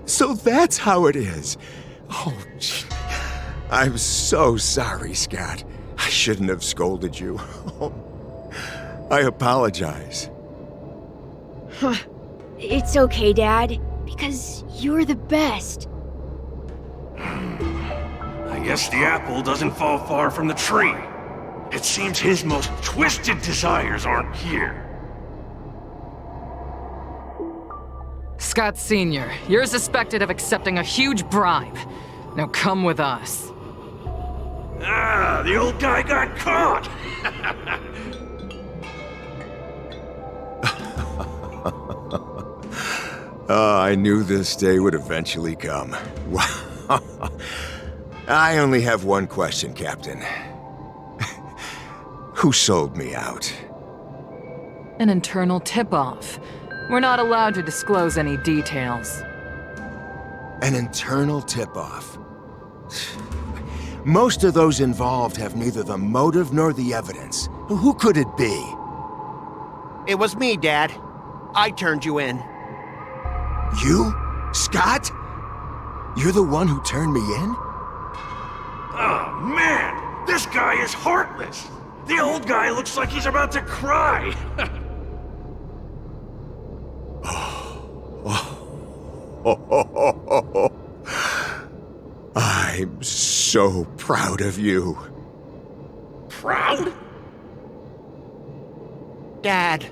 So that's how it is. Oh, gee. I'm so sorry, Scott. I shouldn't have scolded you. I apologize. It's okay, Dad, because you're the best. I guess the apple doesn't fall far from the tree. It seems his most twisted desires aren't here. Scott Sr., you're suspected of accepting a huge bribe. Now come with us. Ah, the old guy got caught! I knew this day would eventually come. I only have one question, Captain. Who sold me out? An internal tip-off. We're not allowed to disclose any details. An internal tip-off. Most of those involved have neither the motive nor the evidence. Who could it be? It was me, Dad. I turned you in. You? Scott? You're the one who turned me in? Oh, man! This guy is heartless! The old guy looks like he's about to cry! I'm so proud of you. Proud? Dad.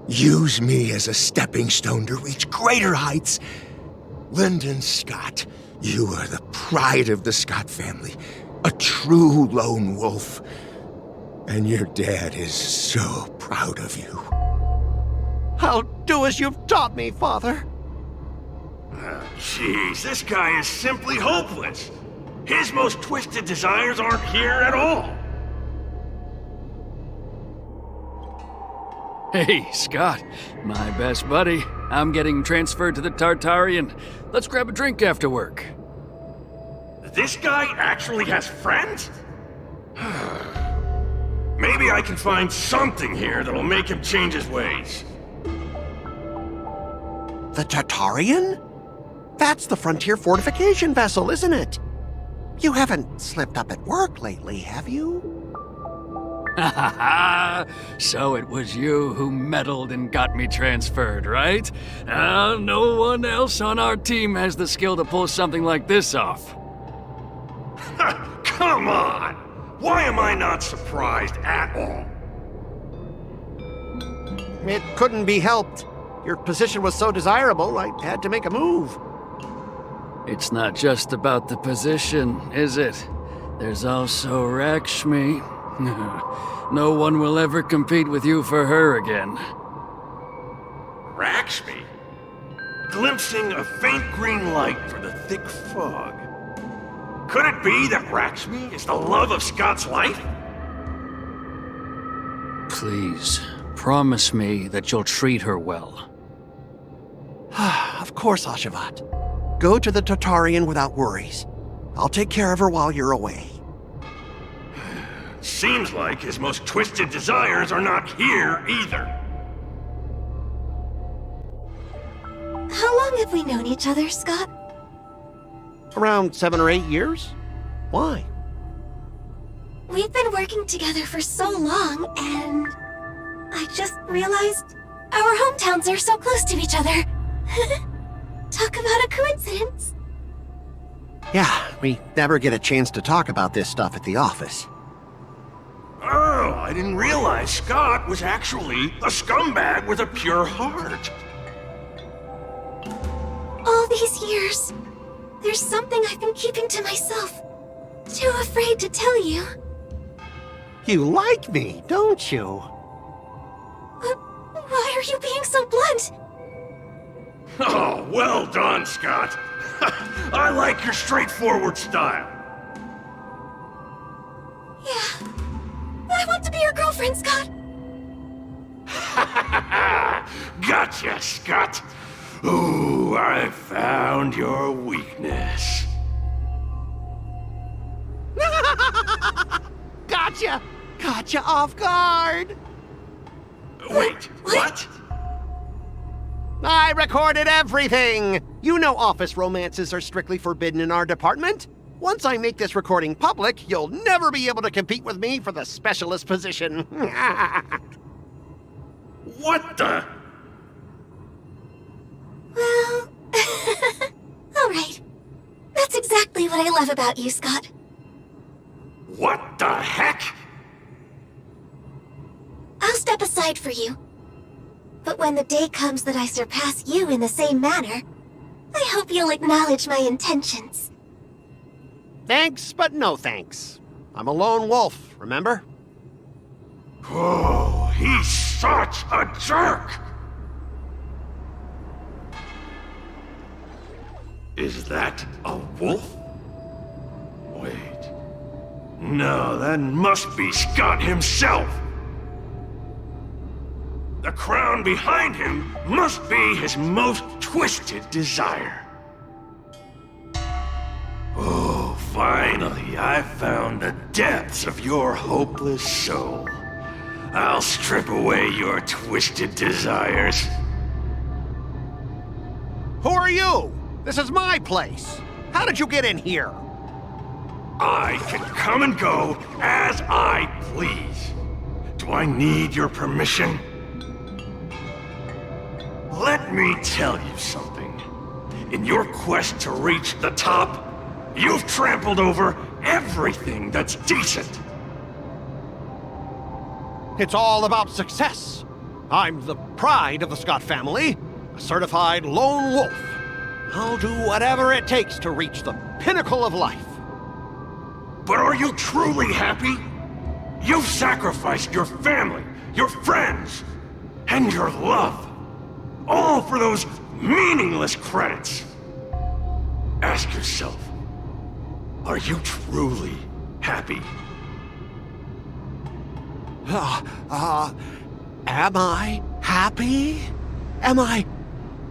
Use me as a stepping stone to reach greater heights. Lyndon Scott, you are the pride of the Scott family. A true lone wolf. And your dad is so proud of you. I'll do as you've taught me, Father. Jeez, this guy is simply hopeless. His most twisted desires aren't here at all. Hey, Scott. My best buddy. I'm getting transferred to the Tartarian. Let's grab a drink after work. This guy actually has friends? Maybe I can find something here that'll make him change his ways. The Tartarian? That's the frontier fortification vessel, isn't it? You haven't slipped up at work lately, have you? Ha ha ha! So it was you who meddled and got me transferred, right? No one else on our team has the skill to pull something like this off. Come on! Why am I not surprised at all? It couldn't be helped. Your position was so desirable, I had to make a move. It's not just about the position, is it? There's also Rakshmi. No one will ever compete with you for her again. Rakshmi? Glimpsing a faint green light through the thick fog. Could it be that Rakshmi is the love of Scott's life? Please, promise me that you'll treat her well. Of course, Ashavat. Go to the Tartarian without worries. I'll take care of her while you're away. Seems like his most twisted desires are not here either. How long have we known each other, Scott? Around 7 or 8 years? Why? We've been working together for so long, and I just realized our hometowns are so close to each other. Talk about a coincidence. Yeah, we never get a chance to talk about this stuff at the office. Oh, I didn't realize Scott was actually a scumbag with a pure heart. All these years, there's something I've been keeping to myself. Too afraid to tell you. You like me, don't you? Why are you being so blunt? Oh, well done, Scott. I like your straightforward style. Yeah. I want to be your girlfriend, Scott. Gotcha, Scott. Ooh, I found your weakness. Gotcha! Gotcha off guard! Wait, what? I recorded everything! You know office romances are strictly forbidden in our department. Once I make this recording public, you'll never be able to compete with me for the specialist position. What the? Well, all right. That's exactly what I love about you, Scott. What the heck? I'll step aside for you. But when the day comes that I surpass you in the same manner, I hope you'll acknowledge my intentions. Thanks, but no thanks. I'm a lone wolf, remember? Oh, he's such a jerk! Is that a wolf? Wait. No, that must be Scott himself. The crown behind him must be his most twisted desire. Oh, finally, I found the depths of your hopeless soul. I'll strip away your twisted desires. Who are you? This is my place. How did you get in here? I can come and go as I please. Do I need your permission? Let me tell you something. In your quest to reach the top, you've trampled over everything that's decent. It's all about success. I'm the pride of the Scott family, a certified lone wolf. I'll do whatever it takes to reach the pinnacle of life. But are you truly happy? You've sacrificed your family, your friends, and your love. All for those meaningless credits. Ask yourself, are you truly happy? Am I happy? Am I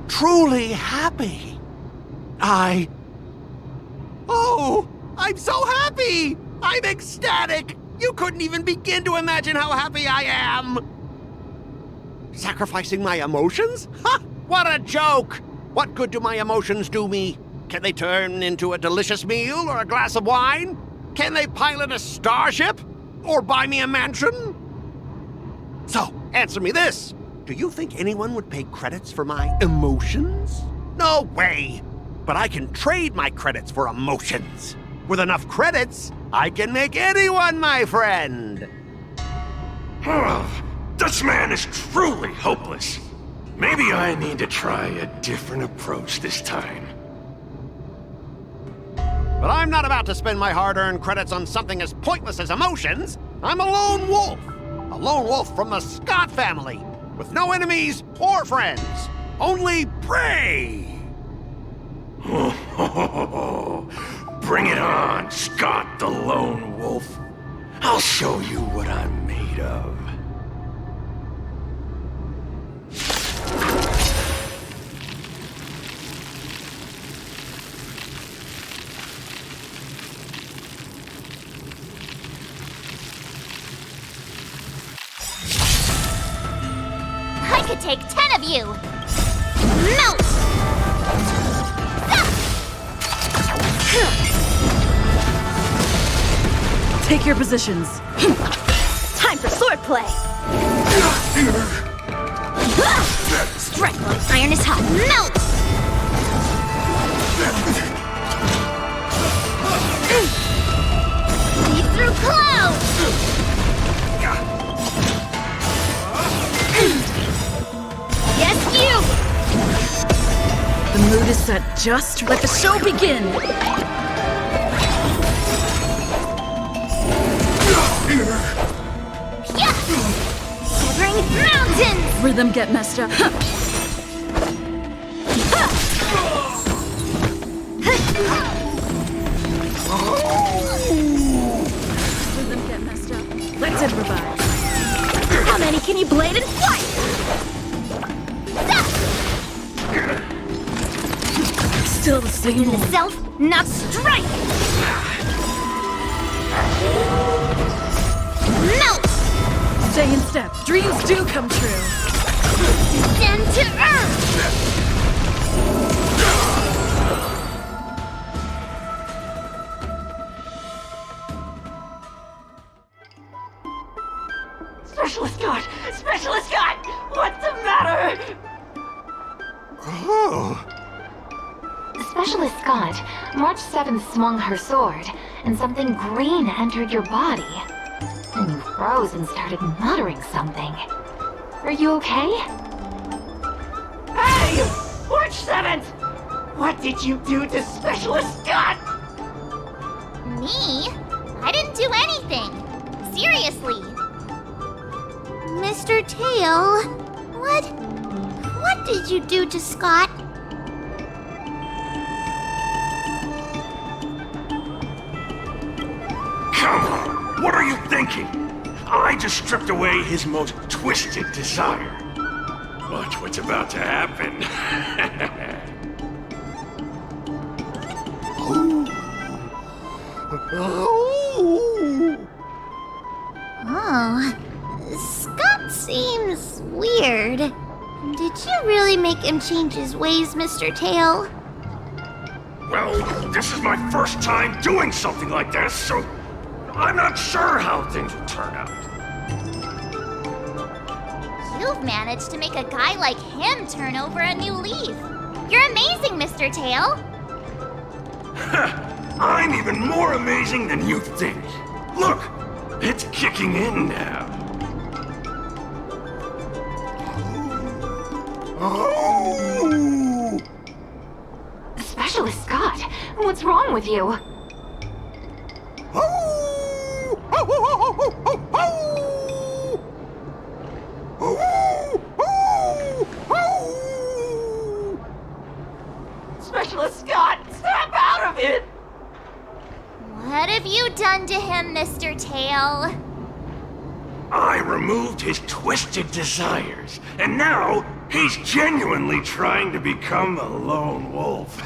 truly happy? Oh, I'm so happy! I'm ecstatic! You couldn't even begin to imagine how happy I am! Sacrificing my emotions? Ha! What a joke! What good do my emotions do me? Can they turn into a delicious meal or a glass of wine? Can they pilot a starship? Or buy me a mansion? So, answer me this. Do you think anyone would pay credits for my emotions? No way! But I can trade my credits for emotions. With enough credits, I can make anyone my friend. This man is truly hopeless. Maybe I need to try a different approach this time. But I'm not about to spend my hard-earned credits on something as pointless as emotions. I'm a lone wolf. A lone wolf from the Scott family. With no enemies or friends. Only prey. Bring it on, Scott the Lone Wolf. I'll show you what I'm made of. I could take 10 of you! Melt! Take your positions. Time for swordplay! Strike while the iron is hot. Melt! Lead through clouds! Yes, you! The mood is set. Just let the show begin. Severing mountains! Rhythm get messed up. Rhythm get messed up. Let's improvise. How many can you blade and fight? Still the same one. Self, not strike! Melt! Stay in step. Dreams do come true. Descend to earth! Specialist God! Specialist God! What's the matter? Oh. Specialist Scott, March 7th swung her sword, and something green entered your body. And you froze and started muttering something. Are you okay? Hey! March 7th! What did you do to Specialist Scott? Me? I didn't do anything. Seriously. Mr. Tail, what did you do to Scott? Come on, what are you thinking? I just stripped away his most twisted desire. Watch what's about to happen. Oh, Scott seems weird. Did you really make him change his ways, Mr. Tail? Well, this is my first time doing something like this, so I'm not sure how things will turn out. You've managed to make a guy like him turn over a new leaf. You're amazing, Mr. Tail. I'm even more amazing than you think. Look, it's kicking in now. Oh! Specialist Scott, what's wrong with you? Oh! Oh! Oh! Oh! Oh! Tail. I removed his twisted desires, and now he's genuinely trying to become a lone wolf.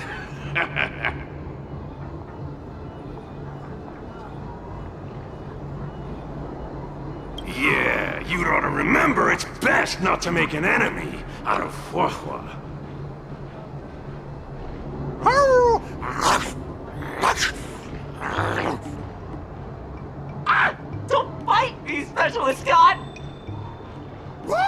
Yeah, you'd ought to remember it's best not to make an enemy out of Huahua. Don't bite me, Specialist Scott! Run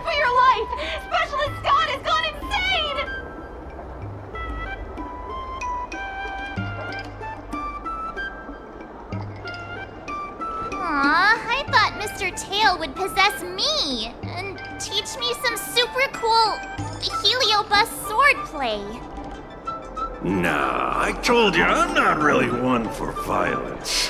for your life! Specialist Scott has gone insane! Aw, I thought Mr. Tail would possess me and teach me some super cool Heliobus swordplay. Nah, I told you I'm not really one for violence.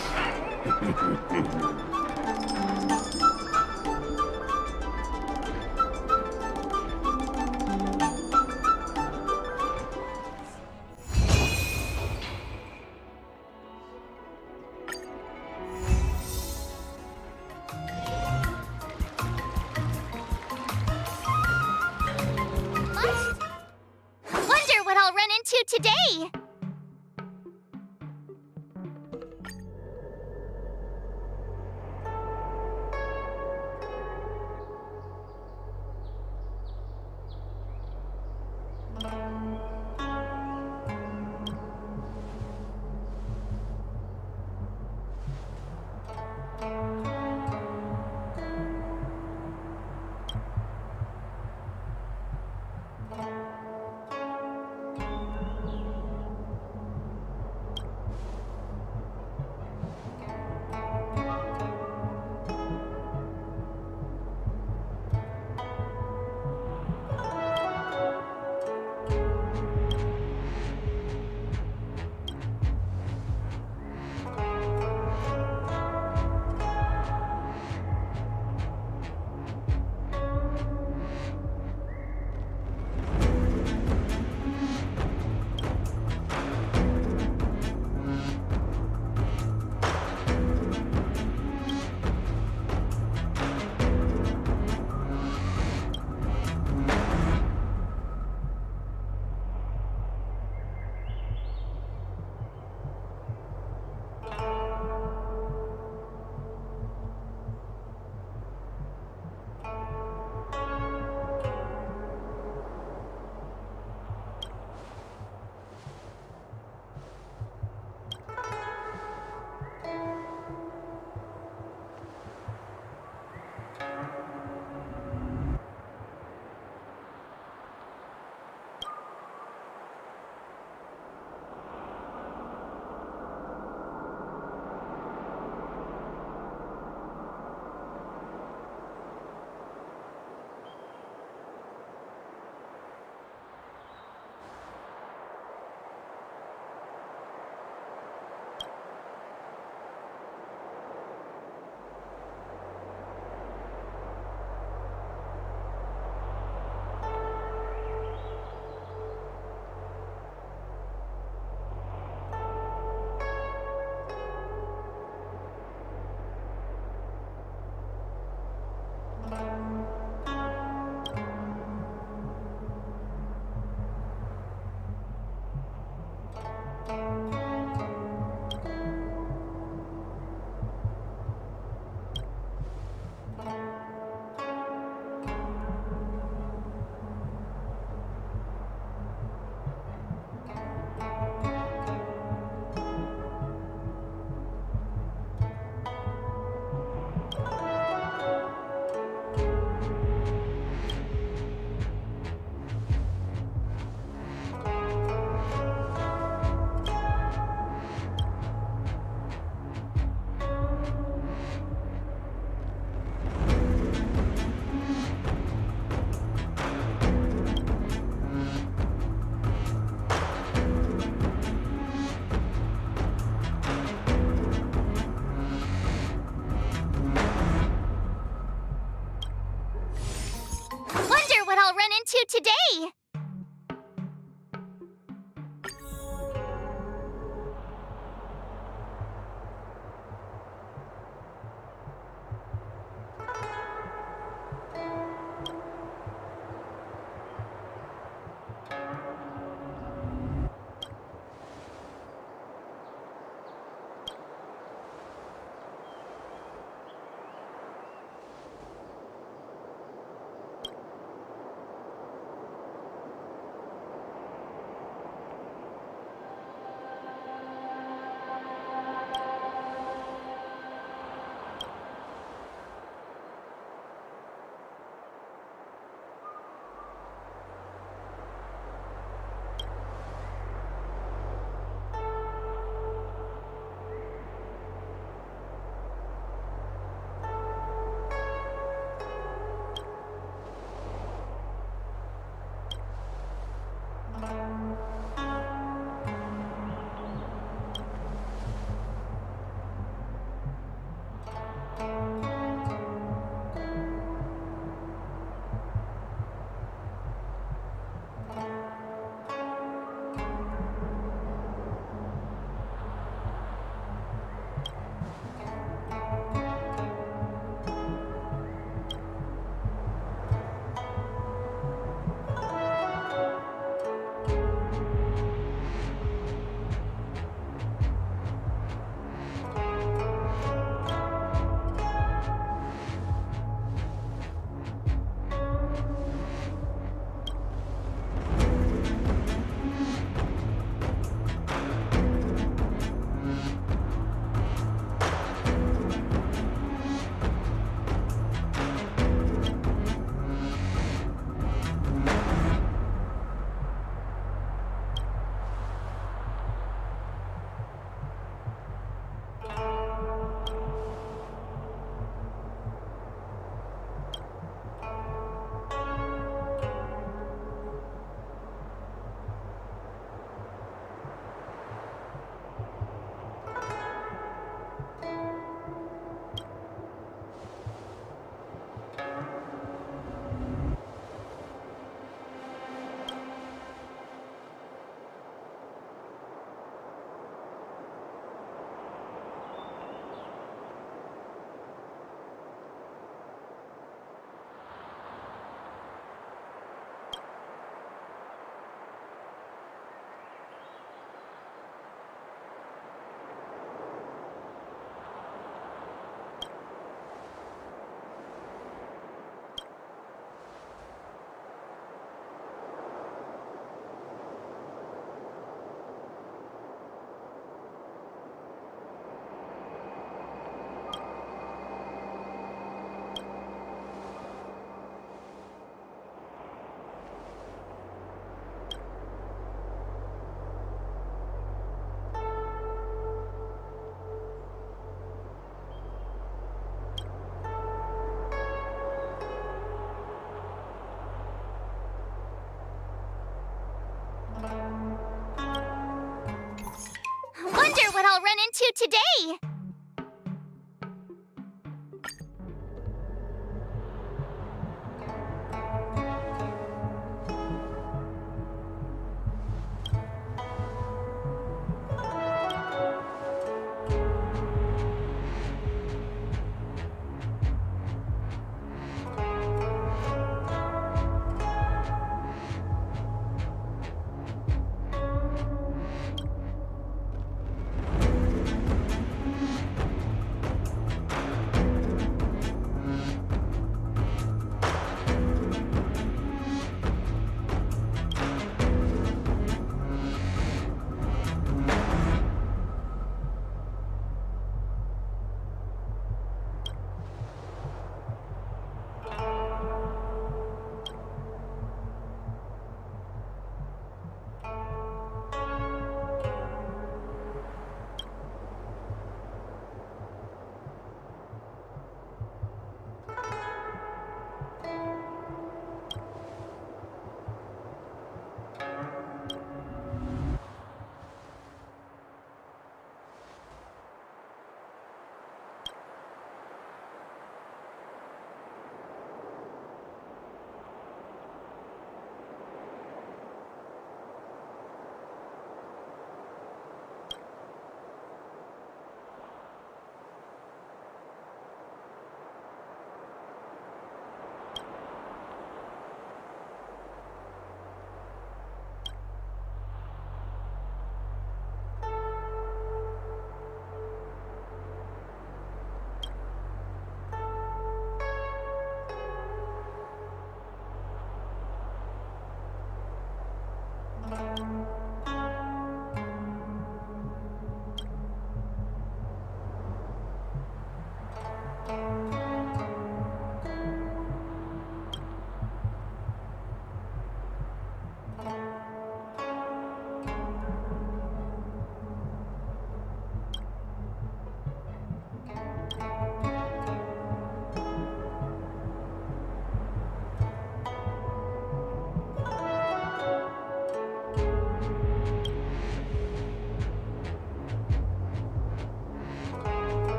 Wonder what I'll run into today. Wonder what I'll run into today. Wonder what I'll run into today!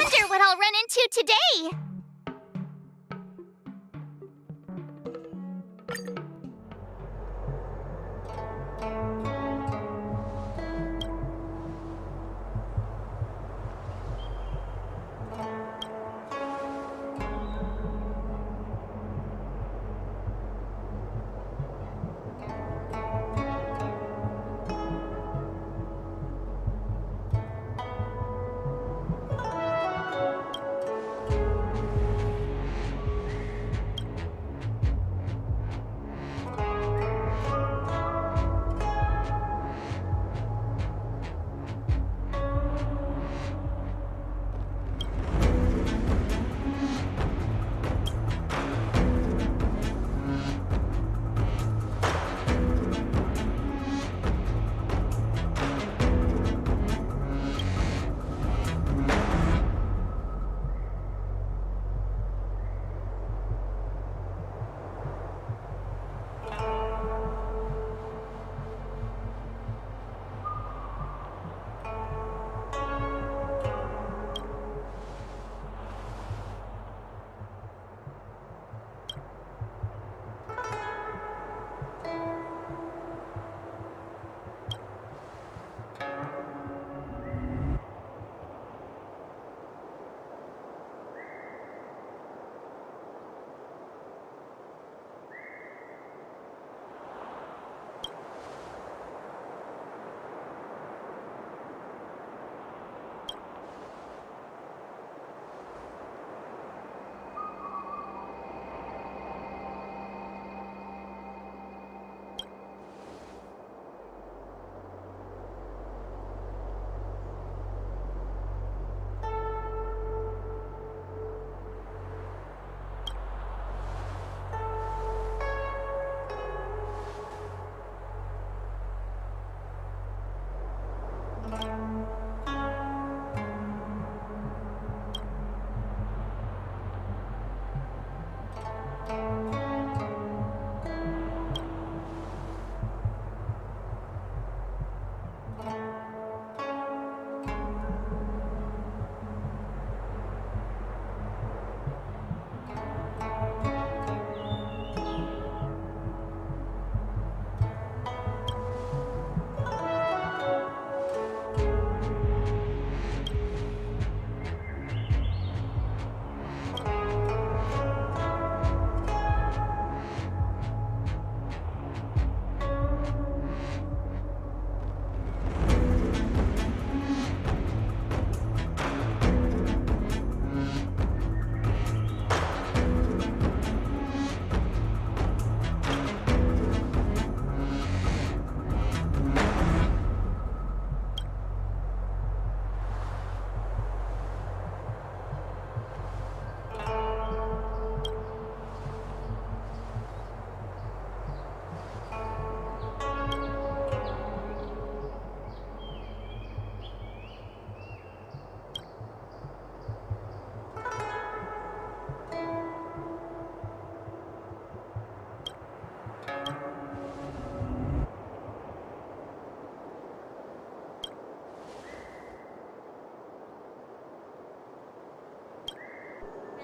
wonder what I'll run into today!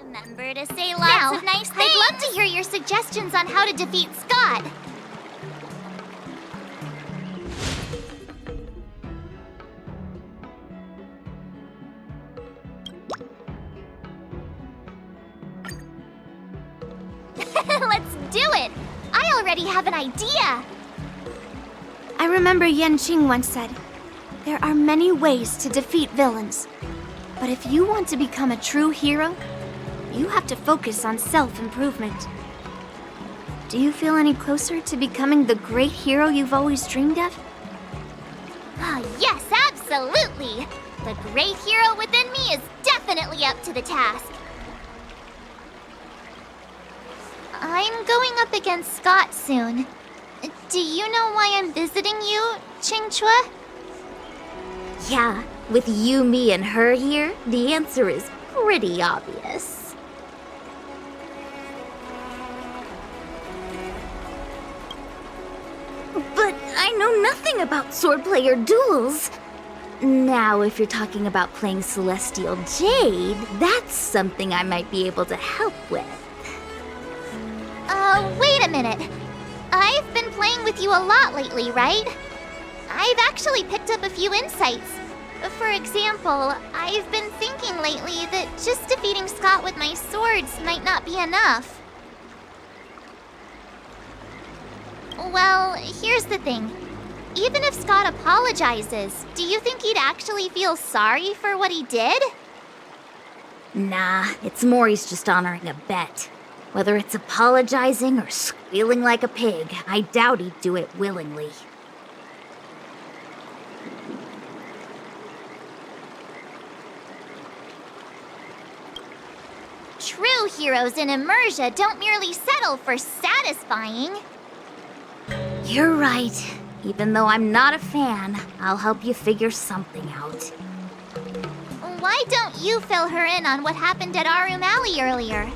Remember to say lots of nice things! I'd love to hear your suggestions on how to defeat Scott! Let's do it! I already have an idea! I remember Yanqing once said, there are many ways to defeat villains. But if you want to become a true hero, you have to focus on self-improvement. Do you feel any closer to becoming the great hero you've always dreamed of? Ah, yes, absolutely! The great hero within me is definitely up to the task. I'm going up against Scott soon. Do you know why I'm visiting you, Qingchua? Yeah, with you, me, and her here, the answer is pretty obvious. But I know nothing about swordplay or duels. Now, if you're talking about playing Celestial Jade, that's something I might be able to help with. Wait a minute. I've been playing with you a lot lately, right? I've actually picked up a few insights. For example, I've been thinking lately that just defeating Scott with my swords might not be enough. Well, here's the thing. Even if Scott apologizes, do you think he'd actually feel sorry for what he did? Nah, it's more he's just honoring a bet. Whether it's apologizing or squealing like a pig, I doubt he'd do it willingly. True heroes in Immersia don't merely settle for satisfying. You're right. Even though I'm not a fan, I'll help you figure something out. Why don't you fill her in on what happened at Arum Alley earlier?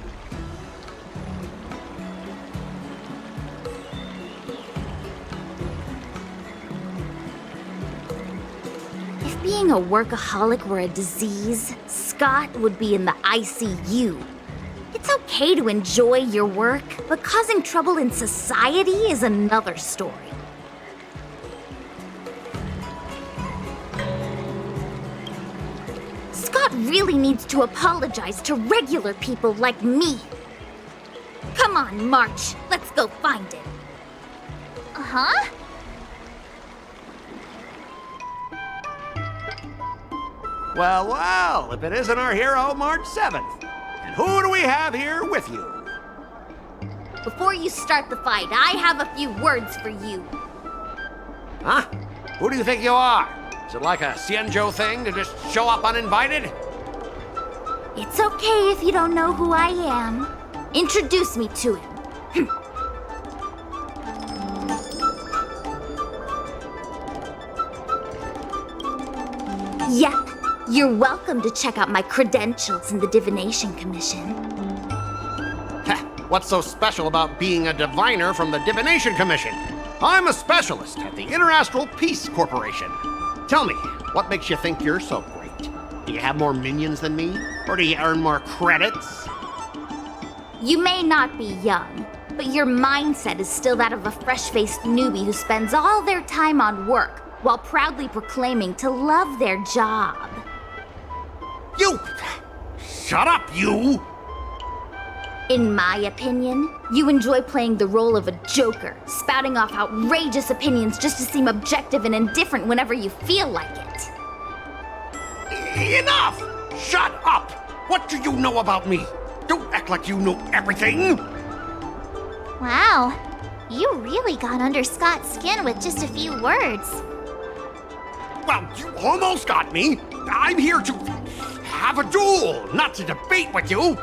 If being a workaholic were a disease, Scott would be in the ICU. It's okay to enjoy your work, but causing trouble in society is another story. Scott really needs to apologize to regular people like me. Come on, March. Let's go find him. Huh? Well, well, if it isn't our hero, March 7th. And who do we have here with you? Before you start the fight, I have a few words for you. Huh? Who do you think you are? Is it like a Xianzhou thing to just show up uninvited? It's okay if you don't know who I am. Introduce me to him. Yep, you're welcome to check out my credentials in the Divination Commission. Heh, what's so special about being a diviner from the Divination Commission? I'm a specialist at the Interastral Peace Corporation. Tell me, what makes you think you're so great? Do you have more minions than me? Or do you earn more credits? You may not be young, but your mindset is still that of a fresh-faced newbie who spends all their time on work while proudly proclaiming to love their job. You! Shut up, you! In my opinion, you enjoy playing the role of a joker, spouting off outrageous opinions just to seem objective and indifferent whenever you feel like it. Enough! Shut up! What do you know about me? Don't act like you know everything! Wow, you really got under Scott's skin with just a few words. Well, you almost got me. I'm here to have a duel, not to debate with you.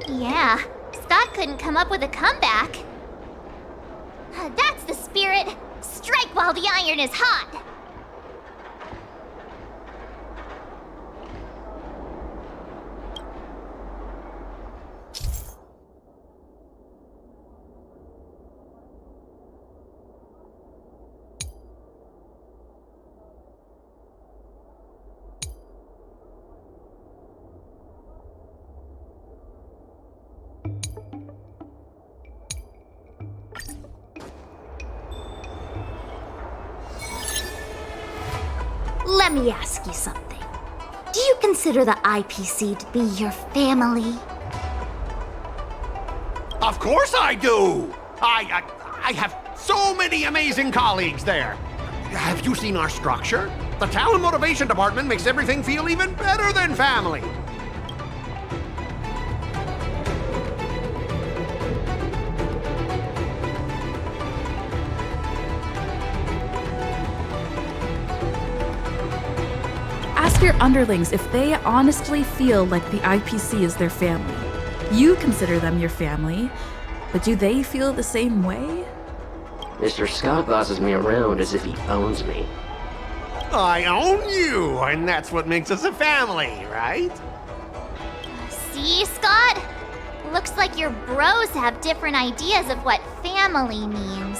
Yeah, Scott couldn't come up with a comeback. That's the spirit. Strike while the iron is hot. Let me ask you something. Do you consider the IPC to be your family? Of course I do! I have so many amazing colleagues there. Have you seen our structure? The talent motivation department makes everything feel even better than family. Ask your underlings if they honestly feel like the IPC is their family. You consider them your family, but do they feel the same way? Mr. Scott bosses me around as if he owns me. I own you, and that's what makes us a family, right? See, Scott? Looks like your bros have different ideas of what family means.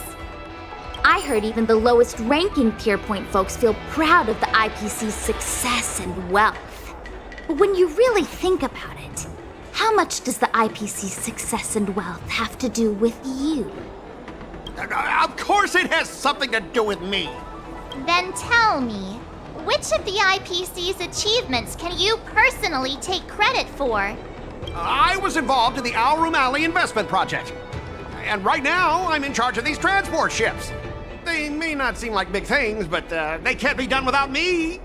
I heard even the lowest ranking tier point folks feel proud of the IPC's success and wealth. But when you really think about it, how much does the IPC's success and wealth have to do with you? Of course it has something to do with me. Then tell me, which of the IPC's achievements can you personally take credit for? I was involved in the Room Alley investment project. And right now, I'm in charge of these transport ships. They may not seem like big things, but they can't be done without me.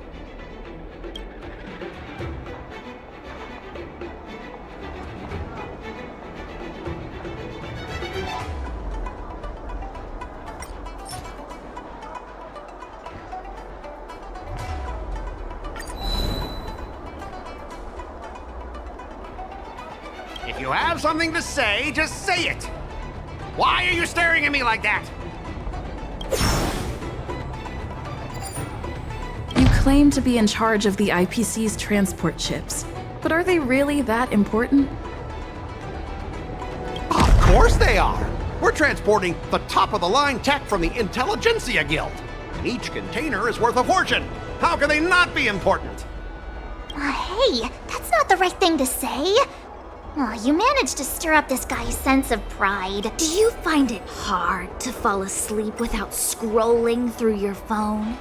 If you have something to say, just say it. Why are you staring at me like that? You claim to be in charge of the IPC's transport ships, but are they really that important? Of course they are. We're transporting the top-of-the-line tech from the Intelligentsia Guild. And each container is worth a fortune. How can they not be important? Hey, that's not the right thing to say. Oh, you managed to stir up this guy's sense of pride. Do you find it hard to fall asleep without scrolling through your phone?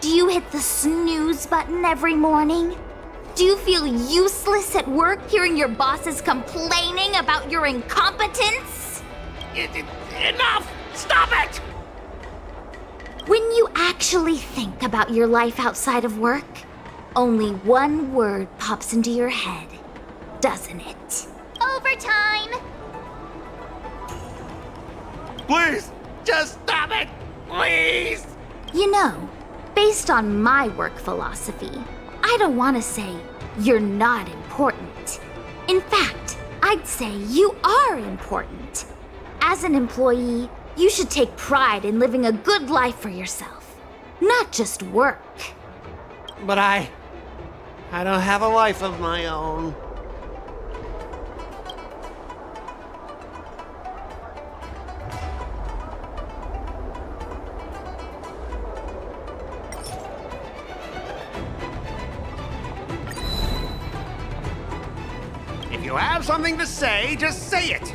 Do you hit the snooze button every morning? Do you feel useless at work hearing your bosses complaining about your incompetence? Enough! Stop it! When you actually think about your life outside of work, only one word pops into your head, doesn't it? Overtime! Please, just stop it! Please! You know, based on my work philosophy, I don't want to say you're not important. In fact, I'd say you are important. As an employee, you should take pride in living a good life for yourself, not just work. But I don't have a life of my own. If you have something to say, just say it.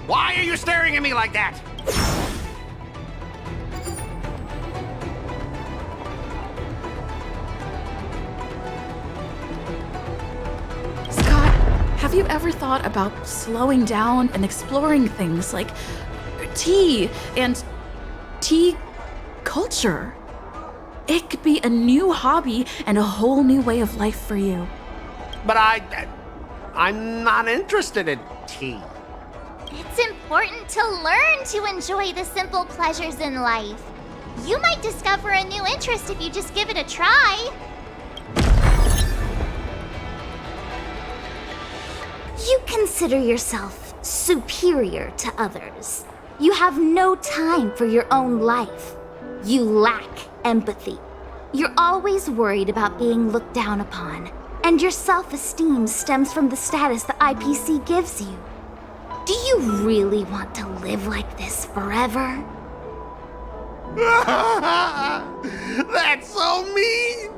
Why are you staring at me like that? Scott, have you ever thought about slowing down and exploring things like tea and tea culture? It could be a new hobby and a whole new way of life for you. But I'm not interested in tea. It's important to learn to enjoy the simple pleasures in life. You might discover a new interest if you just give it a try. You consider yourself superior to others. You have no time for your own life. You lack empathy. You're always worried about being looked down upon, and your self-esteem stems from the status the IPC gives you. Do you really want to live like this forever? That's so mean!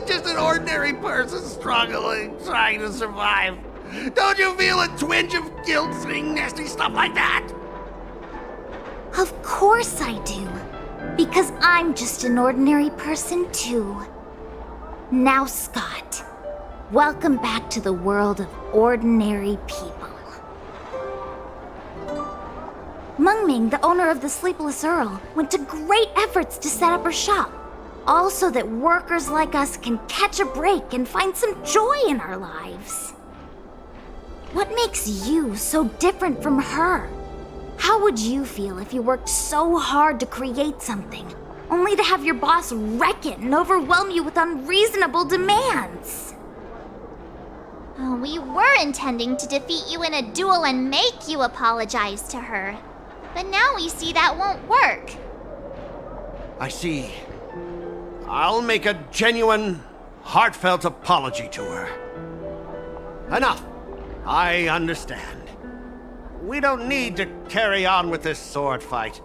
Just an ordinary person struggling, trying to survive. Don't you feel a twinge of guilt saying nasty stuff like that? Of course I do. Because I'm just an ordinary person too. Now, Scott, welcome back to the world of ordinary people. Mungming, the owner of the Sleepless Earl, went to great efforts to set up her shop. All so that workers like us can catch a break and find some joy in our lives. What makes you so different from her? How would you feel if you worked so hard to create something, only to have your boss wreck it and overwhelm you with unreasonable demands? Oh, we were intending to defeat you in a duel and make you apologize to her. But now we see that won't work. I see. I'll make a genuine, heartfelt apology to her. Enough! I understand. We don't need to carry on with this sword fight.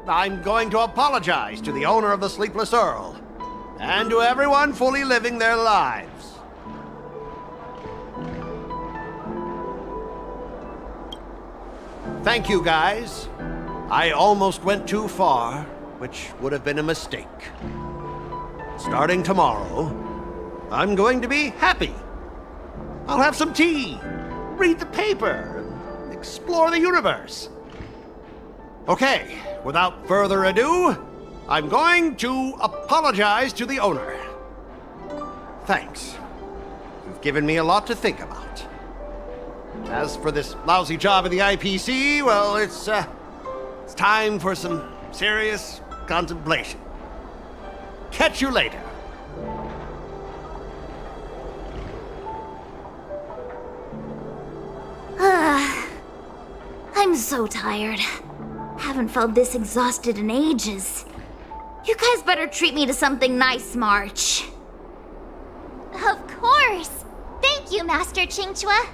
I'm going to apologize to the owner of the Sleepless Earl, and to everyone fully living their lives. Thank you, guys. I almost went too far, which would have been a mistake. Starting tomorrow, I'm going to be happy. I'll have some tea, read the paper, and explore the universe. Okay, without further ado, I'm going to apologize to the owner. Thanks. You've given me a lot to think about. As for this lousy job at the IPC, well, it's time for some serious contemplation. Catch you later. I'm so tired. Haven't felt this exhausted in ages. You guys better treat me to something nice, March. Of course! Thank you, Master Qingchua.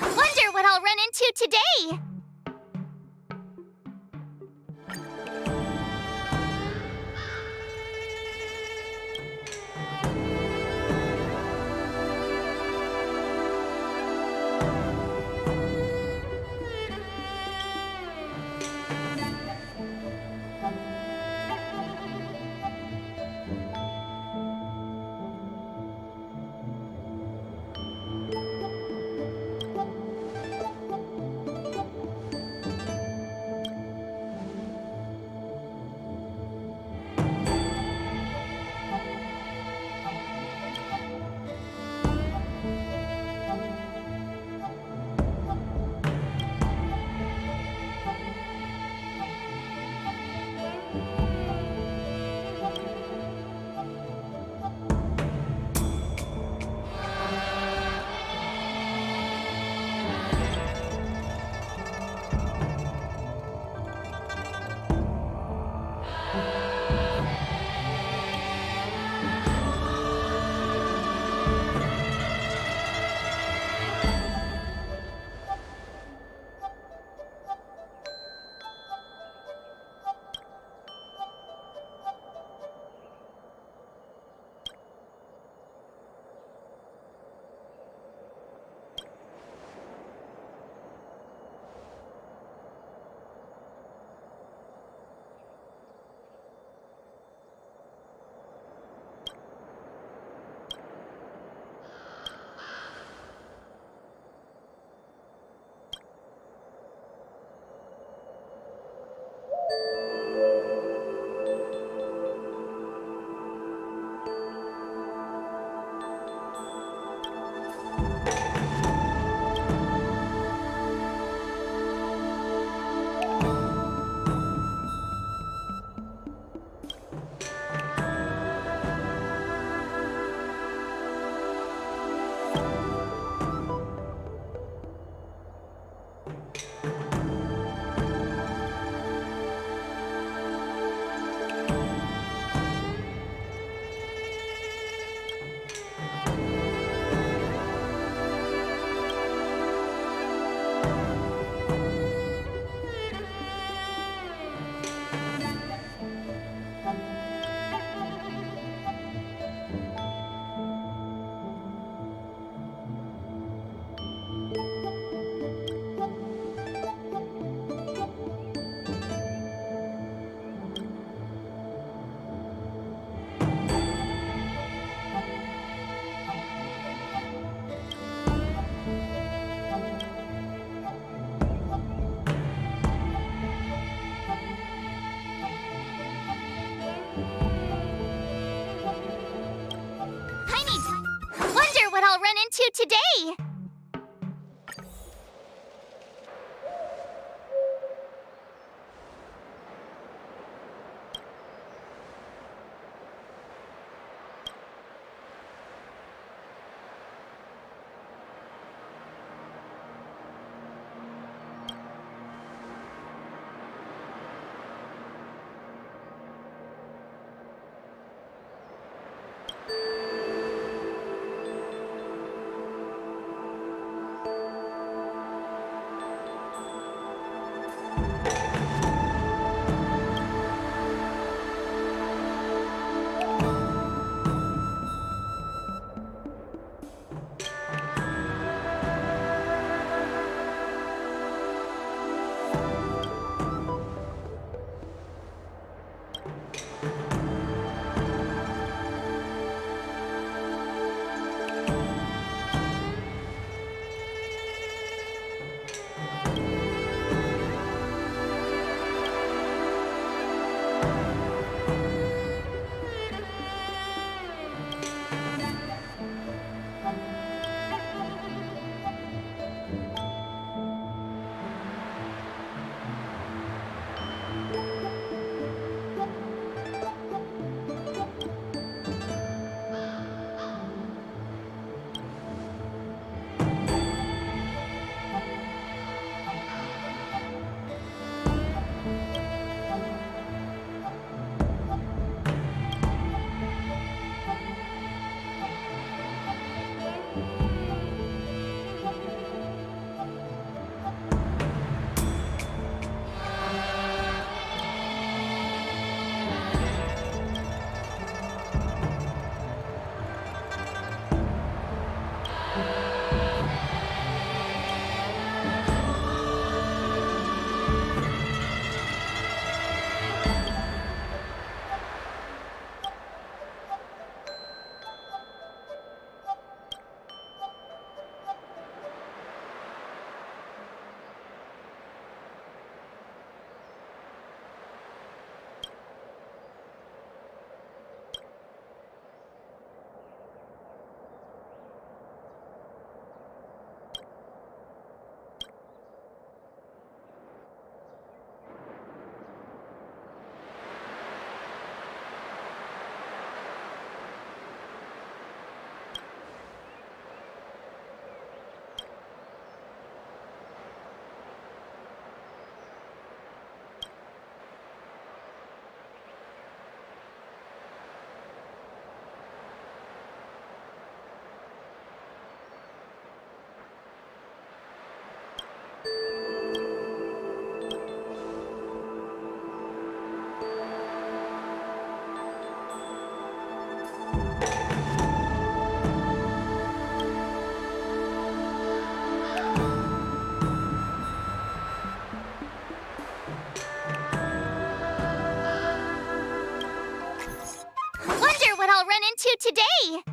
Wonder what I'll run into today! What I'll run into today! Wonder what I'll run into today!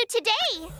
you today?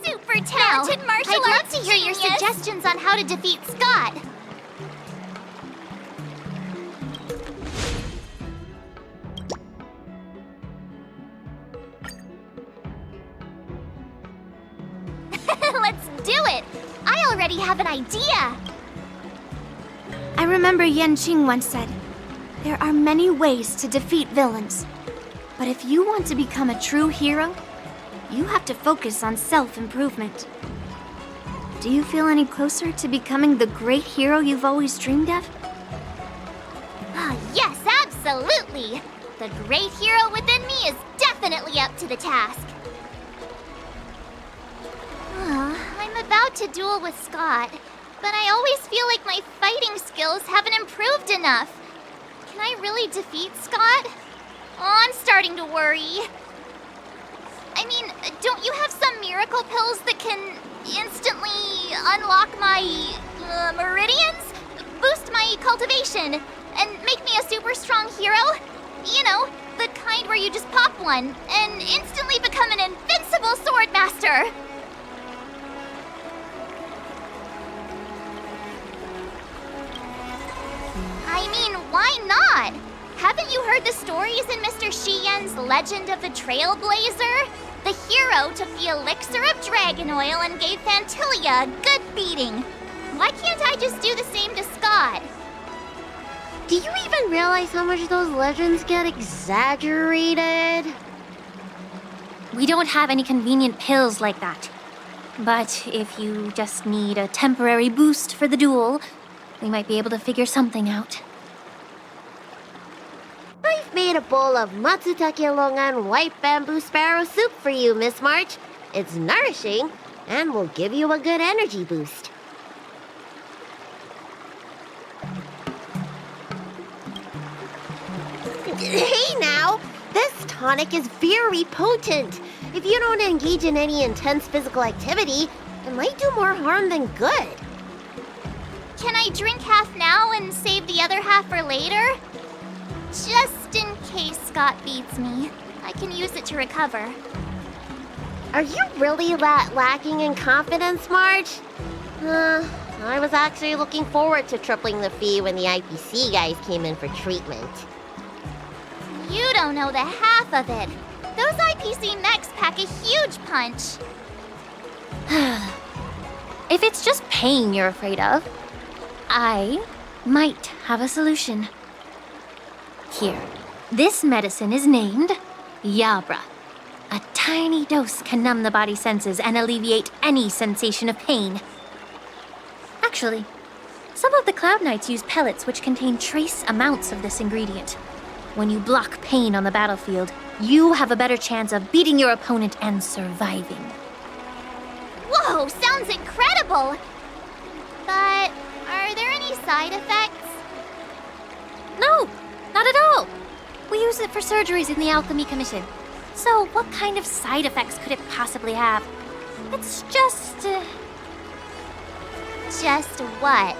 Super talented martial arts. I'd love to hear your suggestions on how to defeat Scott. Let's do it! I already have an idea! I remember Yan Qing once said, there are many ways to defeat villains. But if you want to become a true hero, you have to focus on self-improvement. Do you feel any closer to becoming the great hero you've always dreamed of? Yes, absolutely! The great hero within me is definitely up to the task. I'm about to duel with Scott, but I always feel like my fighting skills haven't improved enough. Can I really defeat Scott? Oh, I'm starting to worry. I mean, don't you have some miracle pills that can instantly unlock my meridians? Boost my cultivation and make me a super strong hero? You know, the kind where you just pop one and instantly become an invincible sword master. I mean, why not? Haven't you heard the stories in Mr. Shiyen's Legend of the Trailblazer? The hero took the elixir of dragon oil and gave Fantilia a good beating. Why can't I just do the same to Scott? Do you even realize how much those legends get exaggerated? We don't have any convenient pills like that. But if you just need a temporary boost for the duel, we might be able to figure something out. I've made a bowl of matsutake longan white bamboo sparrow soup for you, Miss March. It's nourishing and will give you a good energy boost. Hey now! This tonic is very potent. If you don't engage in any intense physical activity, it might do more harm than good. Can I drink half now and save the other half for later? Just in case Scott beats me, I can use it to recover. Are you really that lacking in confidence, Marge? I was actually looking forward to tripling the fee when the IPC guys came in for treatment. You don't know the half of it. Those IPC mechs pack a huge punch. If it's just pain you're afraid of, I might have a solution. Here, this medicine is named Yabra. A tiny dose can numb the body's senses and alleviate any sensation of pain. Actually, some of the Cloud Knights use pellets which contain trace amounts of this ingredient. When you block pain on the battlefield, you have a better chance of beating your opponent and surviving. Whoa, sounds incredible! But are there any side effects? No, not at all. We use it for surgeries in the Alchemy Commission. So what kind of side effects could it possibly have? It's just... Just what?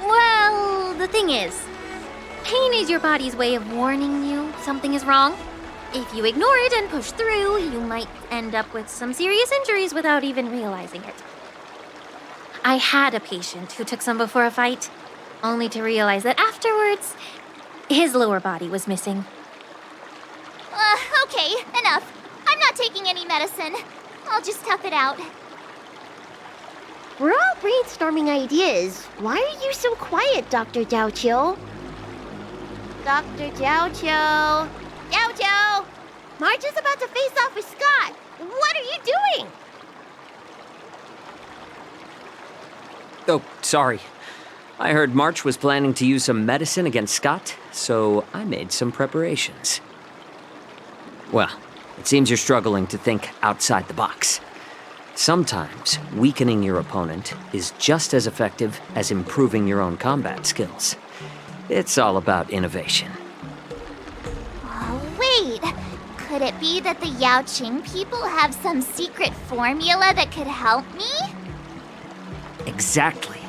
Well, the thing is, pain is your body's way of warning you something is wrong. If you ignore it and push through, you might end up with some serious injuries without even realizing it. I had a patient who took some before a fight, only to realize that afterwards, his lower body was missing. Okay, enough. I'm not taking any medicine. I'll just tough it out. We're all brainstorming ideas. Why are you so quiet, Dr. Jiaoqiu? Dr. Jiaoqiu! Jiaoqiu! Marge is about to face off with Scott. What are you doing? Oh, sorry. I heard March was planning to use some medicine against Scott, so I made some preparations. Well, it seems you're struggling to think outside the box. Sometimes weakening your opponent is just as effective as improving your own combat skills. It's all about innovation. Oh, wait. Could it be that the Yao Qing people have some secret formula that could help me? Exactly.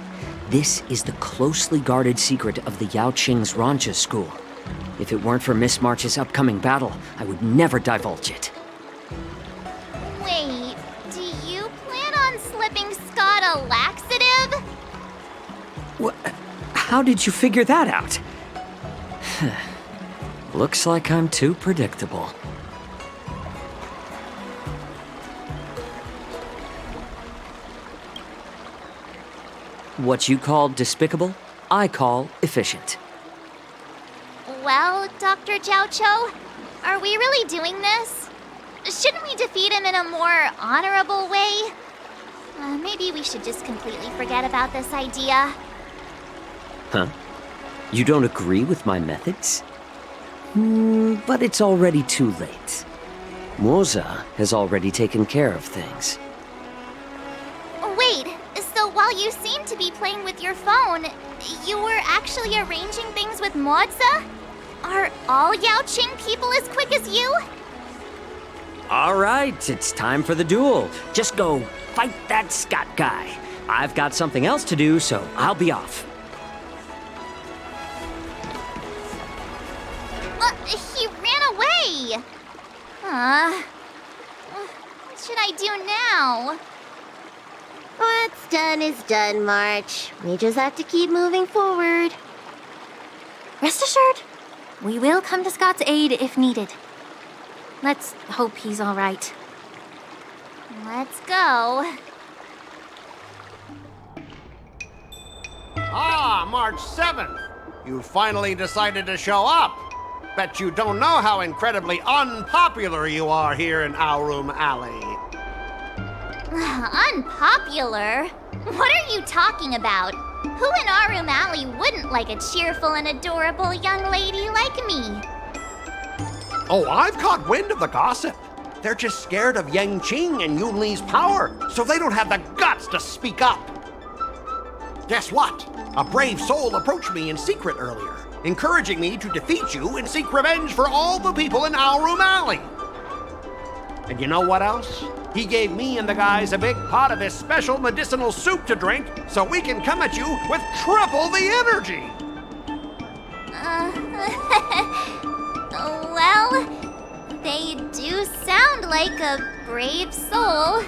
This is the closely guarded secret of the Yao Qing's Ronja school. If it weren't for Miss March's upcoming battle, I would never divulge it. Wait, do you plan on slipping Scott a laxative? What? How did you figure that out? Looks like I'm too predictable. What you call despicable, I call efficient. Well, Dr. Jiaoqiu, are we really doing this? Shouldn't we defeat him in a more honorable way? Maybe we should just completely forget about this idea. Huh? You don't agree with my methods? But it's already too late. Moza has already taken care of things. Wait, so while you seem to be playing with your phone, you were actually arranging things with Moza? Are all Yao Qing people as quick as you? All right, it's time for the duel. Just go fight that Scott guy. I've got something else to do, so I'll be off. He ran away! What should I do now? What's done is done, March. We just have to keep moving forward. Rest assured, we will come to Scott's aid if needed. Let's hope he's all right. Let's go. Ah, March 7th. You finally decided to show up. Bet you don't know how incredibly unpopular you are here in Aurum Alley. Unpopular? What are you talking about? Who in Aurum Alley wouldn't like a cheerful and adorable young lady like me? Oh, I've caught wind of the gossip. They're just scared of Yang Qing and Yun Li's power, so they don't have the guts to speak up. Guess what? A brave soul approached me in secret earlier, encouraging me to defeat you and seek revenge for all the people in Aurum Alley. And you know what else? He gave me and the guys a big pot of this special medicinal soup to drink so we can come at you with triple the energy. Well, they do sound like a brave soul.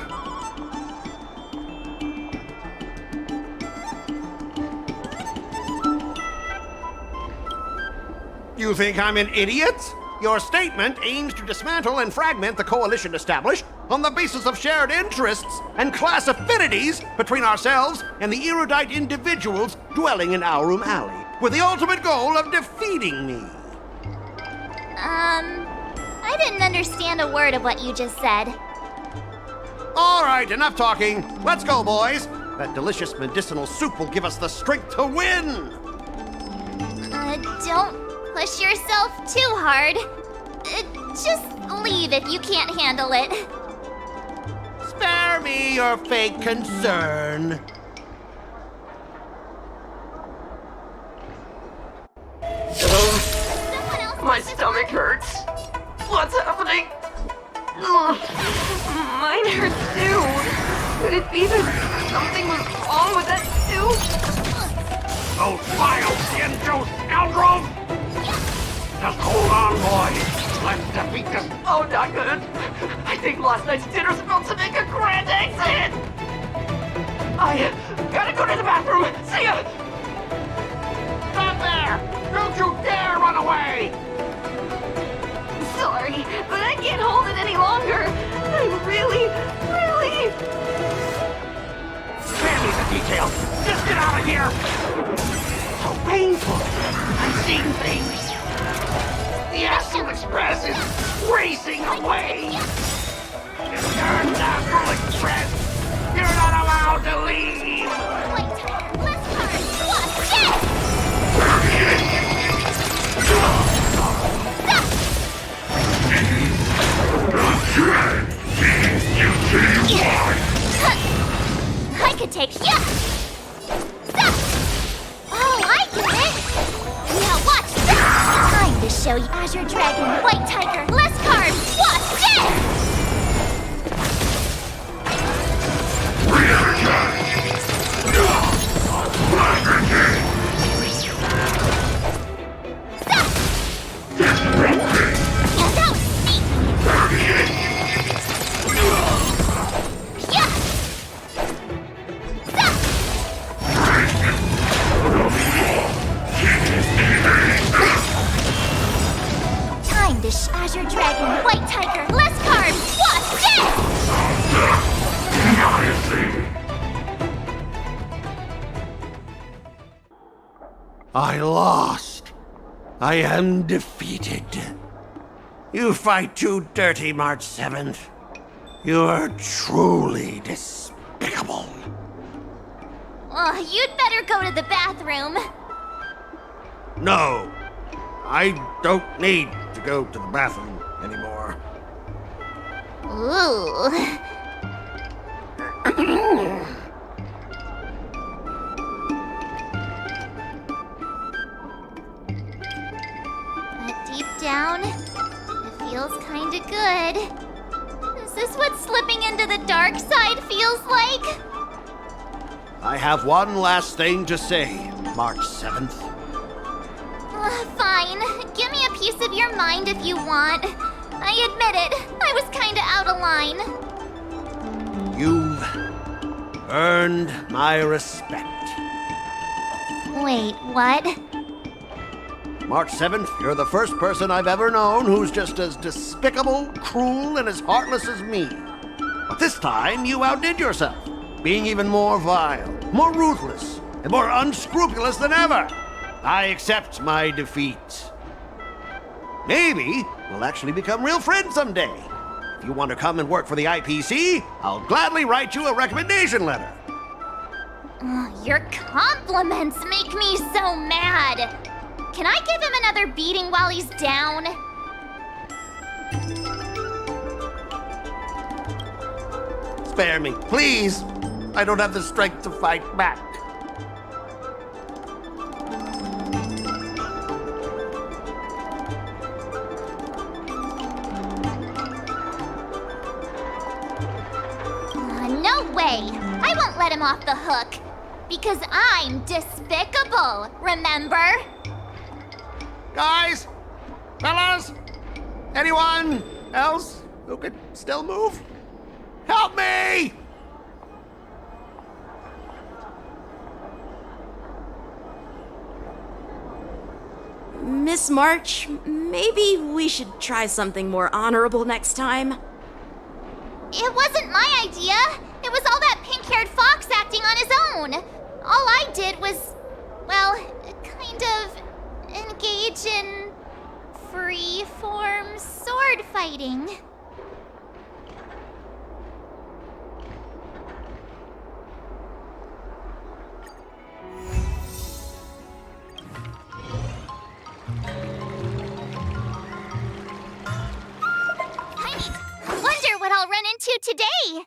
You think I'm an idiot? Your statement aims to dismantle and fragment the coalition established on the basis of shared interests and class affinities between ourselves and the erudite individuals dwelling in Aurum Alley, with the ultimate goal of defeating me. I didn't understand a word of what you just said. All right, enough talking. Let's go, boys. That delicious medicinal soup will give us the strength to win. Don't push yourself too hard. Just leave if you can't handle it. Spare me your fake concern. My stomach hurts. What's happening? Ugh. Mine hurts too. Could it be that something was wrong with that too? Those vile Xianzhou scoundrels! Just hold on, boys. Let's defeat them. Oh, not good. I think last night's dinner's about to make a grand exit. I gotta go to the bathroom. See ya! Stop there! Don't you dare run away! Sorry, but I can't hold it any longer. I really... Spare me the details! Just get out of here! So painful! I've seen things! The Astral Express is racing away! It's your Astral Express! You're not allowed to leave! I could take ya! Oh, I get it! Now watch this! Time to show you Azure Dragon, White Tiger, less cards! Watch this! Time to Azure Dragon, White Tiger, less cards! Watch this! I lost. I am defeated. You fight too dirty, March 7th. You are truly despicable. Oh, you'd better go to the bathroom. No, I don't need to go to the bathroom anymore. Ooh. But deep down, it feels kinda good. Is this what slipping into the dark side feels like? I have one last thing to say, March 7th. Fine. Give me a piece of your mind if you want. I admit it, I was kinda out of line. You've earned my respect. Wait, what? March 7th, you're the first person I've ever known who's just as despicable, cruel, and as heartless as me. But this time, you outdid yourself, being even more vile, more ruthless, and more unscrupulous than ever. I accept my defeat. Maybe we'll actually become real friends someday. If you want to come and work for the IPC, I'll gladly write you a recommendation letter. Your compliments make me so mad. Can I give him another beating while he's down? Spare me, please. I don't have the strength to fight back. No way! I won't let him off the hook. Because I'm despicable, remember? Guys! Fellas! Anyone else who could still move? Help me! Miss March, maybe we should try something more honorable next time. It wasn't my idea. It was all that pink-haired fox acting on his own. All I did was, well, kind of engage in free-form sword fighting. I wonder what I'll run into today.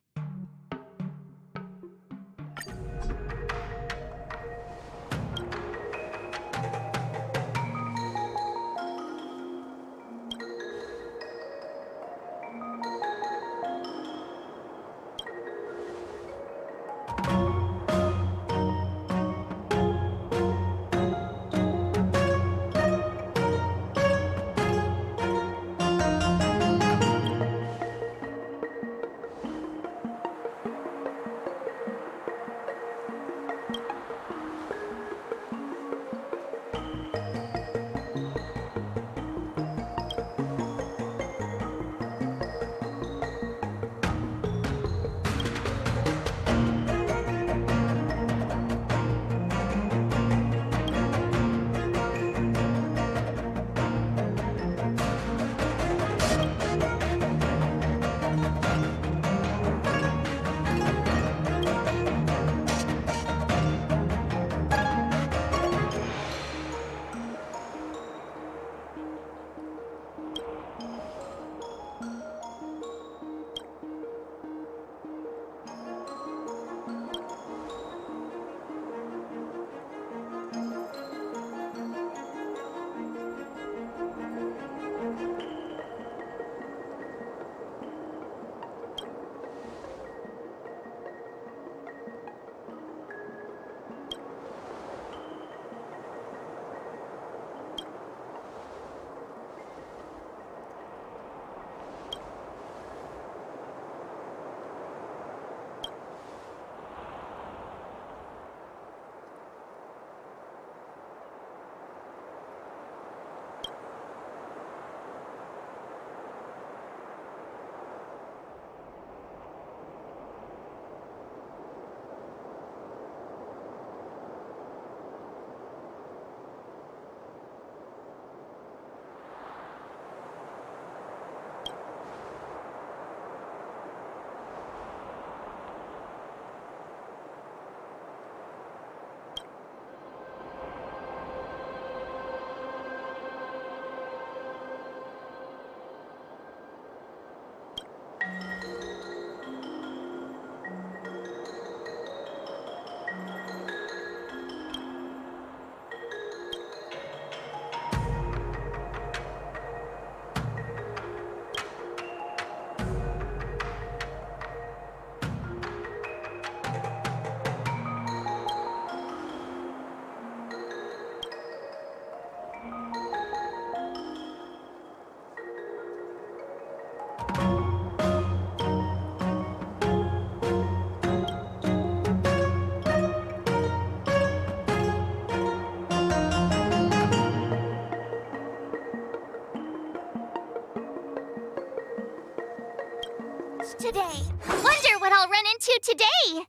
Today. Wonder what I'll run into today.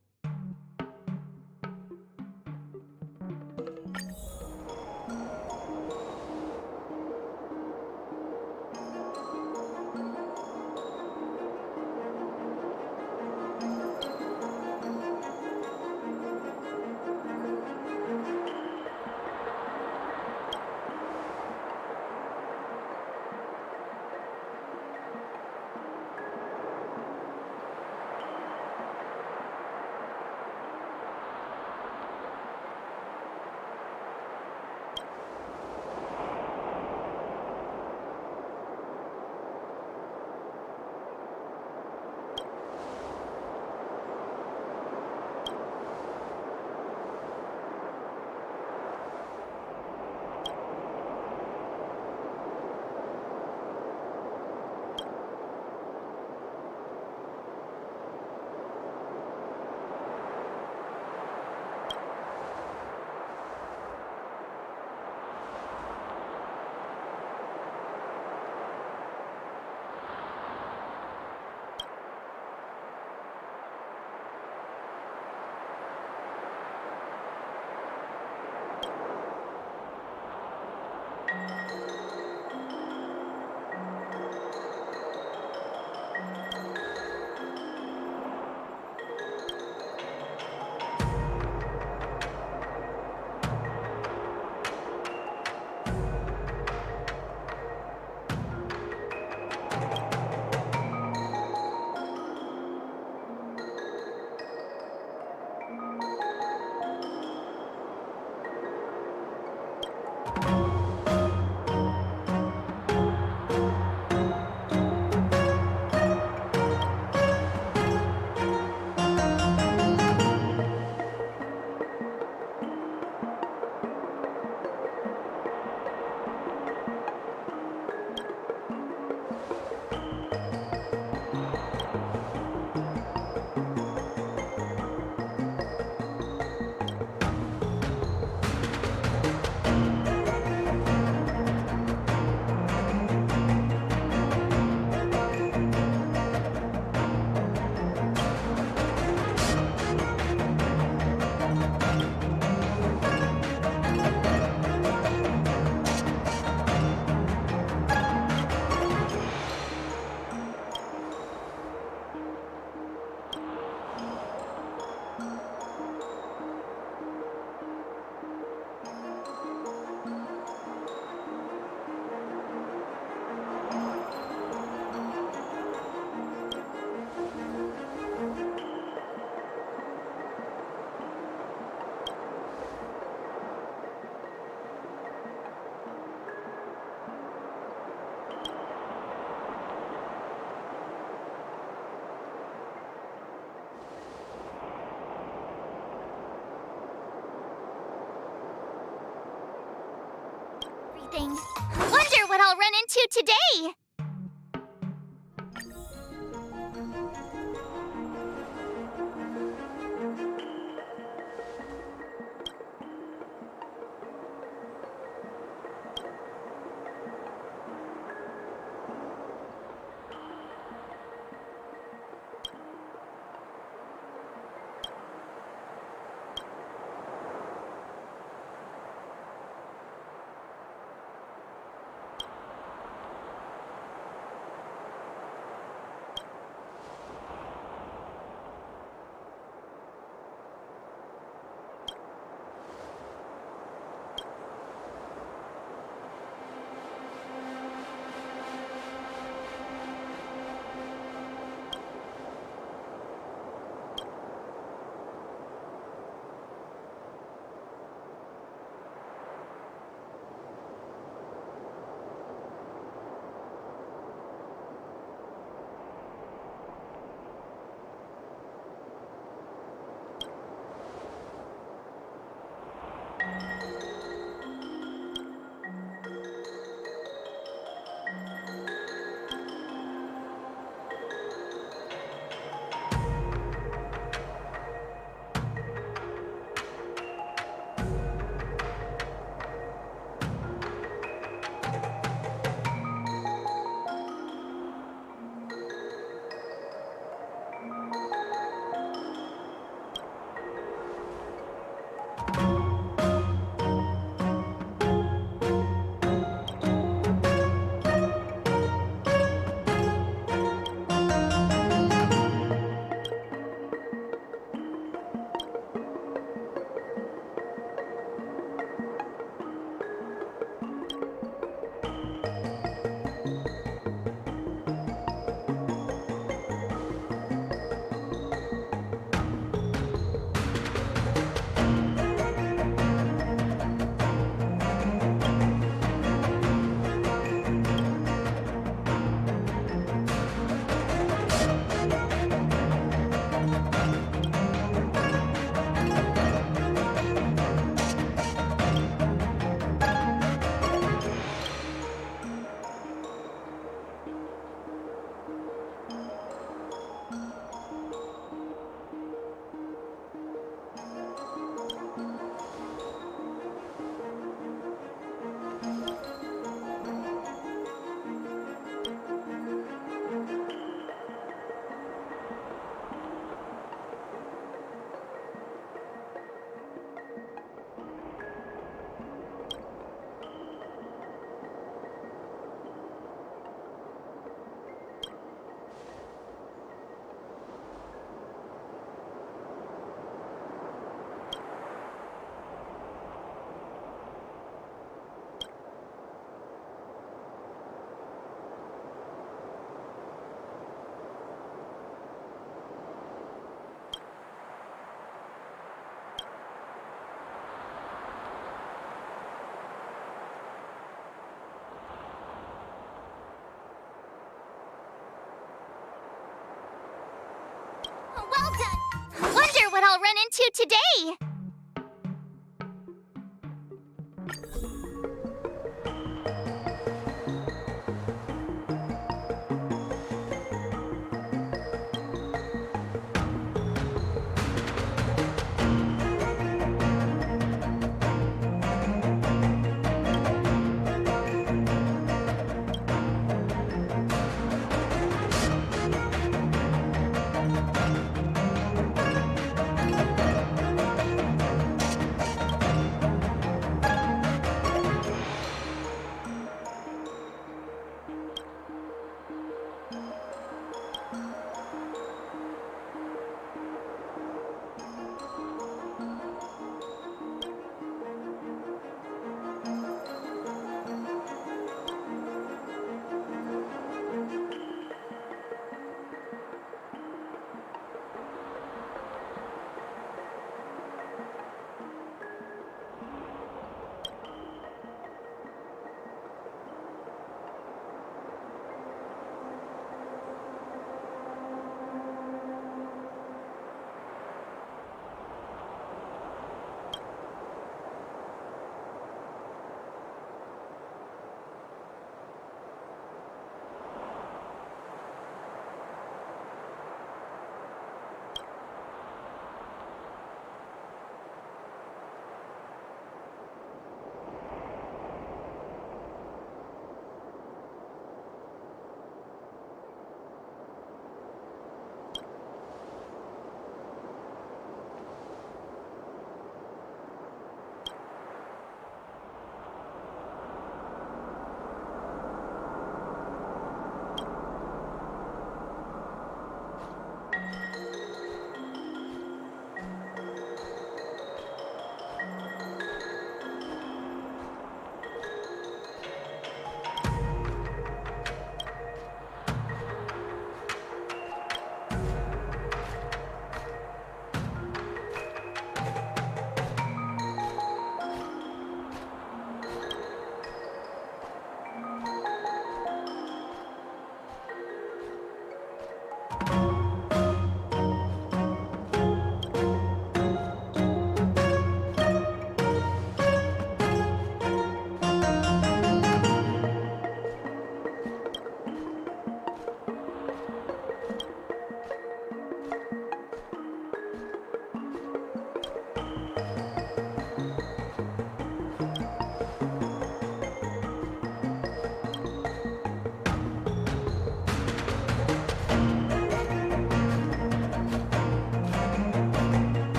into today! Well done! Wonder what I'll run into today!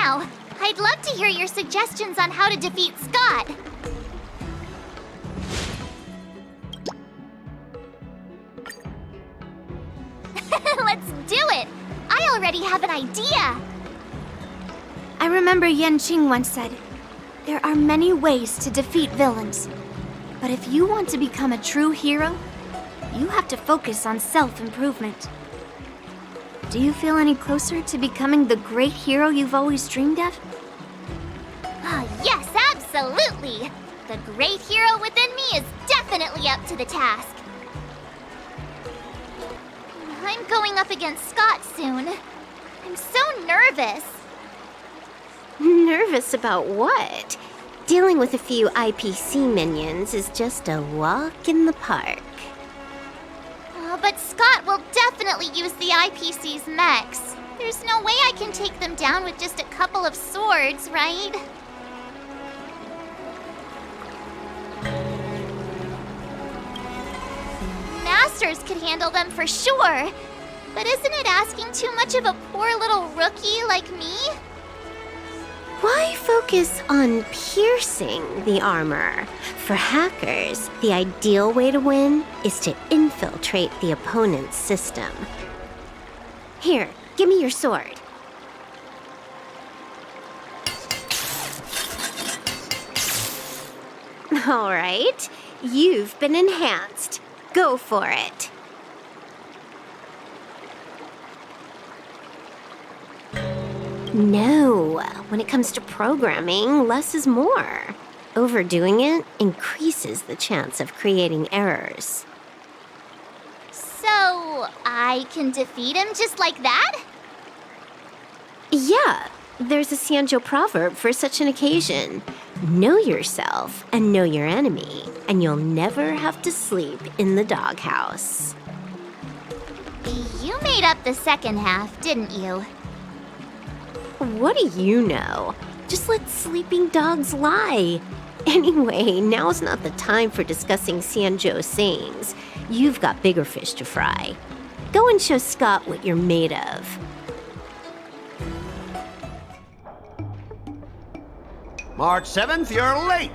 Now, I'd love to hear your suggestions on how to defeat Scott. Let's do it! I already have an idea! I remember Yanqing once said, there are many ways to defeat villains. But if you want to become a true hero, you have to focus on self-improvement. Do you feel any closer to becoming the great hero you've always dreamed of? Yes, absolutely! The great hero within me is definitely up to the task. I'm going up against Scott soon. I'm so nervous. Nervous about what? Dealing with a few IPC minions is just a walk in the park. But Scott will definitely use the IPC's mechs. There's no way I can take them down with just a couple of swords, right? Masters could handle them for sure. But isn't it asking too much of a poor little rookie like me? Why focus on piercing the armor? For hackers, the ideal way to win is to infiltrate the opponent's system. Here, give me your sword. All right, you've been enhanced. Go for it. No, when it comes to programming, less is more. Overdoing it increases the chance of creating errors. So, I can defeat him just like that? Yeah, there's a Xianzhou proverb for such an occasion. Know yourself and know your enemy, and you'll never have to sleep in the doghouse. You made up the second half, didn't you? What do you know? Just let sleeping dogs lie. Anyway, now's not the time for discussing Xianzhou's sayings. You've got bigger fish to fry. Go and show Scott what you're made of. March 7th, you're late.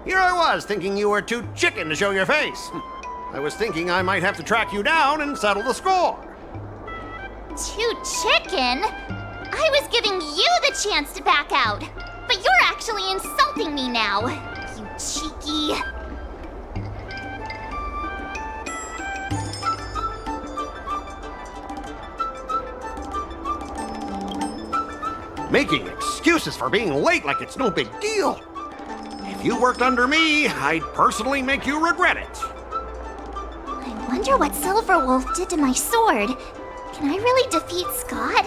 Here I was thinking you were too chicken to show your face. I was thinking I might have to track you down and settle the score. Too chicken? I was giving you the chance to back out, but you're actually insulting me now, you cheeky... Making excuses for being late like it's no big deal. If you worked under me, I'd personally make you regret it. I wonder what Silverwolf did to my sword. Can I really defeat Scott?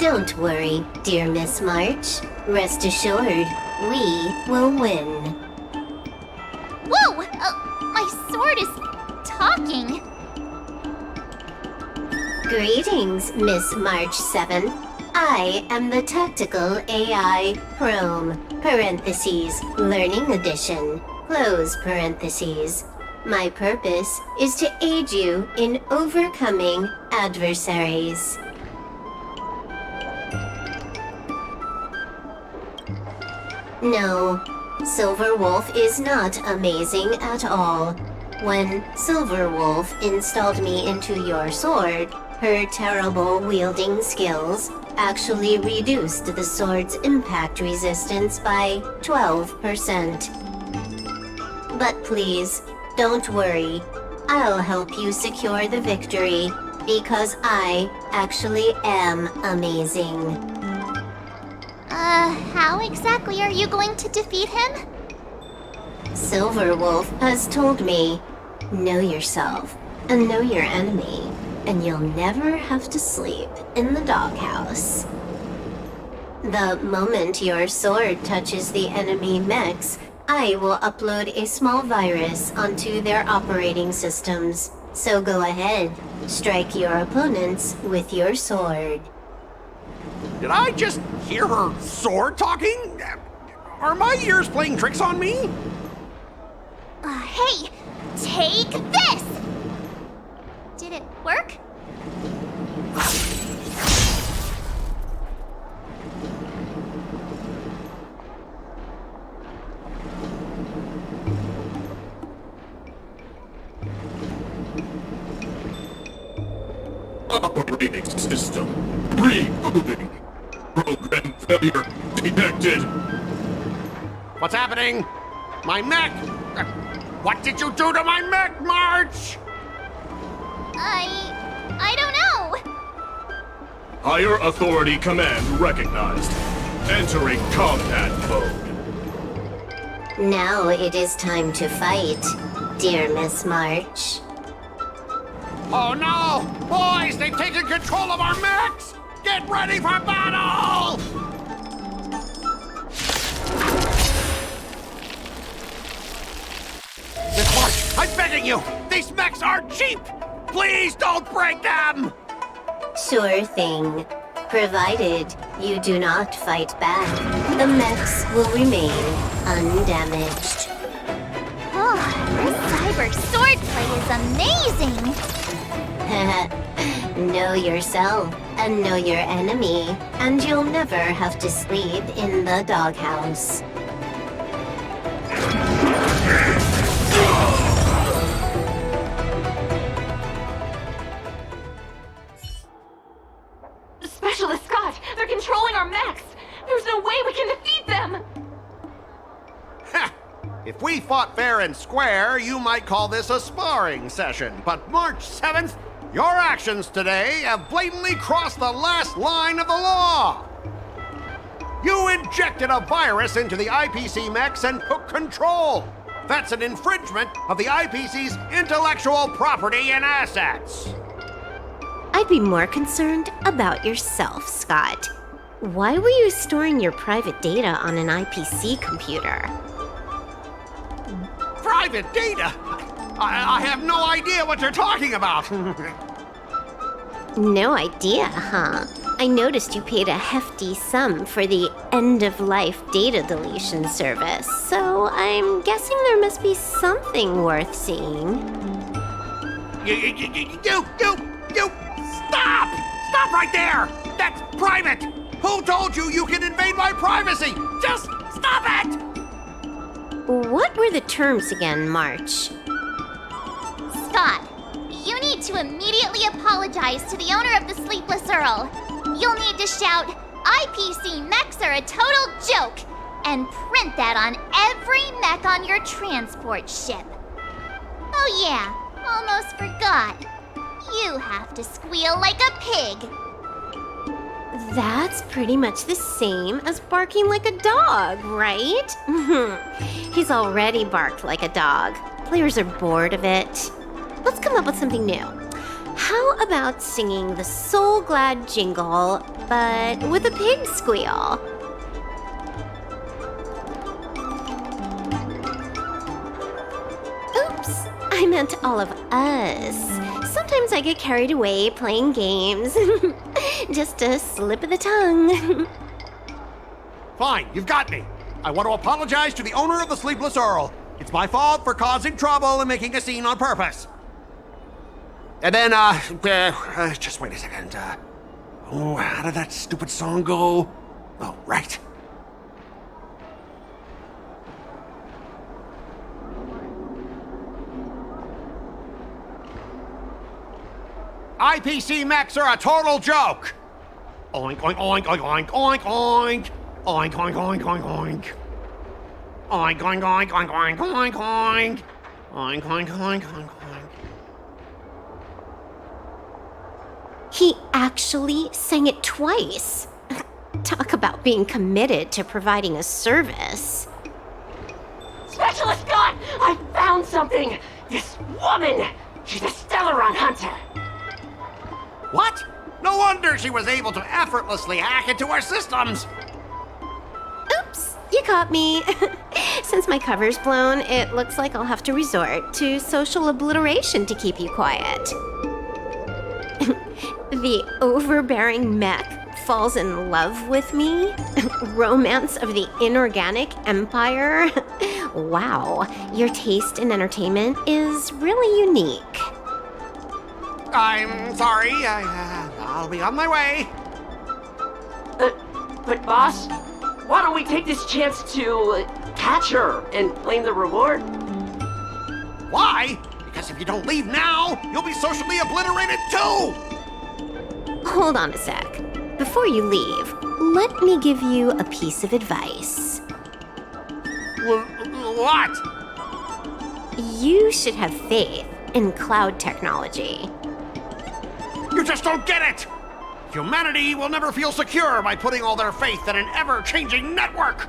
Don't worry, dear Miss March. Rest assured, we will win. Whoa! My sword is talking. Greetings, Miss March 7. I am the Tactical AI Chrome, parentheses, Learning Edition, close parentheses. My purpose is to aid you in overcoming adversaries. No, Silverwolf is not amazing at all. When Silverwolf installed me into your sword, her terrible wielding skills actually reduced the sword's impact resistance by 12%. But please, don't worry. I'll help you secure the victory, because I actually am amazing. How exactly are you going to defeat him? Silverwolf has told me, know yourself and know your enemy, and you'll never have to sleep in the doghouse. The moment your sword touches the enemy mechs, I will upload a small virus onto their operating systems. So go ahead, strike your opponents with your sword. Did I just hear her sword talking? Are my ears playing tricks on me? Hey, take this! Did it work? Operating system rebooting. Program failure detected. What's happening? My mech! What did you do to my mech, March? I don't know. Higher authority command recognized. Entering combat mode. Now it is time to fight, dear Miss March. Oh no! Boys, they've taken control of our mechs! Get ready for battle! Miss March, I'm begging you! These mechs are cheap! Please don't break them! Sure thing. Provided you do not fight back, the mechs will remain undamaged. Oh, this cyber swordplay is amazing! Know yourself and know your enemy, and you'll never have to sleep in the doghouse. Specialist Scott, they're controlling our mechs! There's no way we can defeat them! If we fought fair and square, you might call this a sparring session. But March 7th, your actions today have blatantly crossed the last line of the law. You injected a virus into the IPC mechs and took control. That's an infringement of the IPC's intellectual property and assets. I'd be more concerned about yourself, Scott. Why were you storing your private data on an IPC computer? Private data? I have no idea what you're talking about. No idea, huh? I noticed you paid a hefty sum for the end-of-life data deletion service, so I'm guessing there must be something worth seeing. You! Stop! Stop right there! That's private! Who told you you can invade my privacy? Just stop it! What were the terms again, March? Scott, you need to immediately apologize to the owner of the Sleepless Earl. You'll need to shout, IPC mechs are a total joke, and print that on every mech on your transport ship. Oh yeah, almost forgot. You have to squeal like a pig. That's pretty much the same as barking like a dog, right? He's already barked like a dog. Players are bored of it. Let's come up with something new. How about singing the Soul Glad jingle, but with a pig squeal? Oops, I meant all of us. Sometimes I get carried away playing games. Just a slip of the tongue. Fine, you've got me. I want to apologize to the owner of the Sleepless Earl. It's my fault for causing trouble and making a scene on purpose. And then, just wait a second. How did that stupid song go? Oh, right. IPC mechs are a total joke! Oink, oink, oink, oink, oink, oink, oink. Oink, oink, oink, oink, oink. Oink, oink, oink, oink, oink, oink, oink. Oink, oink, oink, oink, oink. He actually sang it twice. Talk about being committed to providing a service. Specialist Scott, I found something! This woman! She's a Stellaron hunter! What? No wonder she was able to effortlessly hack into our systems! Oops, you caught me. Since my cover's blown, it looks like I'll have to resort to social obliteration to keep you quiet. The overbearing mech falls in love with me? Romance of the inorganic empire? Wow, your taste in entertainment is really unique. I'm sorry, I'll be on my way. But boss, why don't we take this chance to catch her and claim the reward? Why? Because if you don't leave now, you'll be socially obliterated too! Hold on a sec. Before you leave, let me give you a piece of advice. What? You should have faith in cloud technology. You just don't get it! Humanity will never feel secure by putting all their faith in an ever-changing network!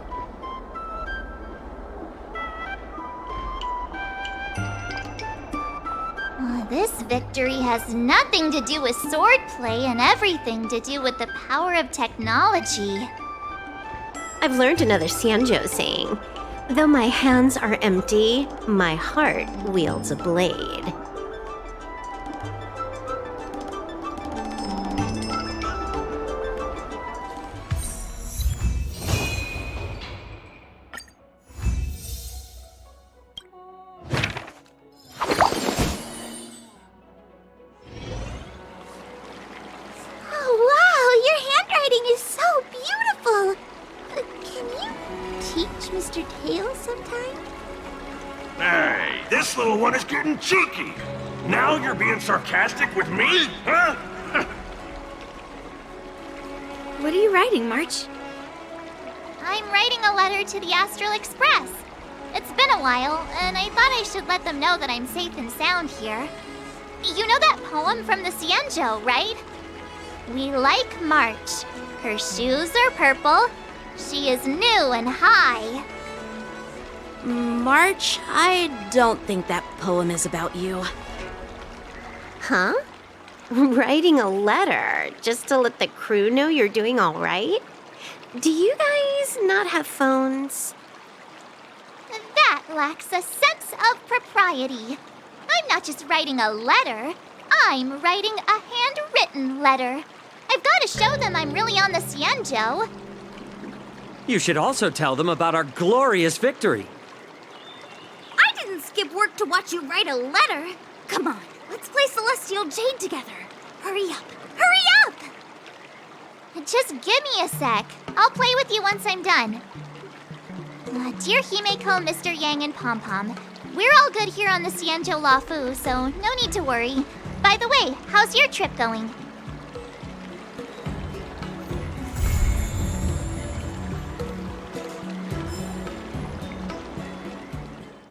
This victory has nothing to do with swordplay and everything to do with the power of technology. I've learned another Xianzhou saying. Though my hands are empty, my heart wields a blade. Hey, this little one is getting cheeky. Now you're being sarcastic with me, huh? What are you writing, March? I'm writing a letter to the Astral Express. It's been a while, and I thought I should let them know that I'm safe and sound here. You know that poem from the Xianzhou, right? We like March. Her shoes are purple. She is new and high. March, I don't think that poem is about you. Huh? Writing a letter just to let the crew know you're doing all right? Do you guys not have phones? That lacks a sense of propriety. I'm not just writing a letter. I'm writing a handwritten letter. I've got to show them I'm really on the Xianzhou. You should also tell them about our glorious victory. I didn't skip work to watch you write a letter. Come on, let's play Celestial Jade together. Hurry up! Hurry up! Just give me a sec. I'll play with you once I'm done. Dear Himeko, Mr. Yang, and Pom Pom, we're all good here on the Xianzhou Lafu, so no need to worry. By the way, how's your trip going?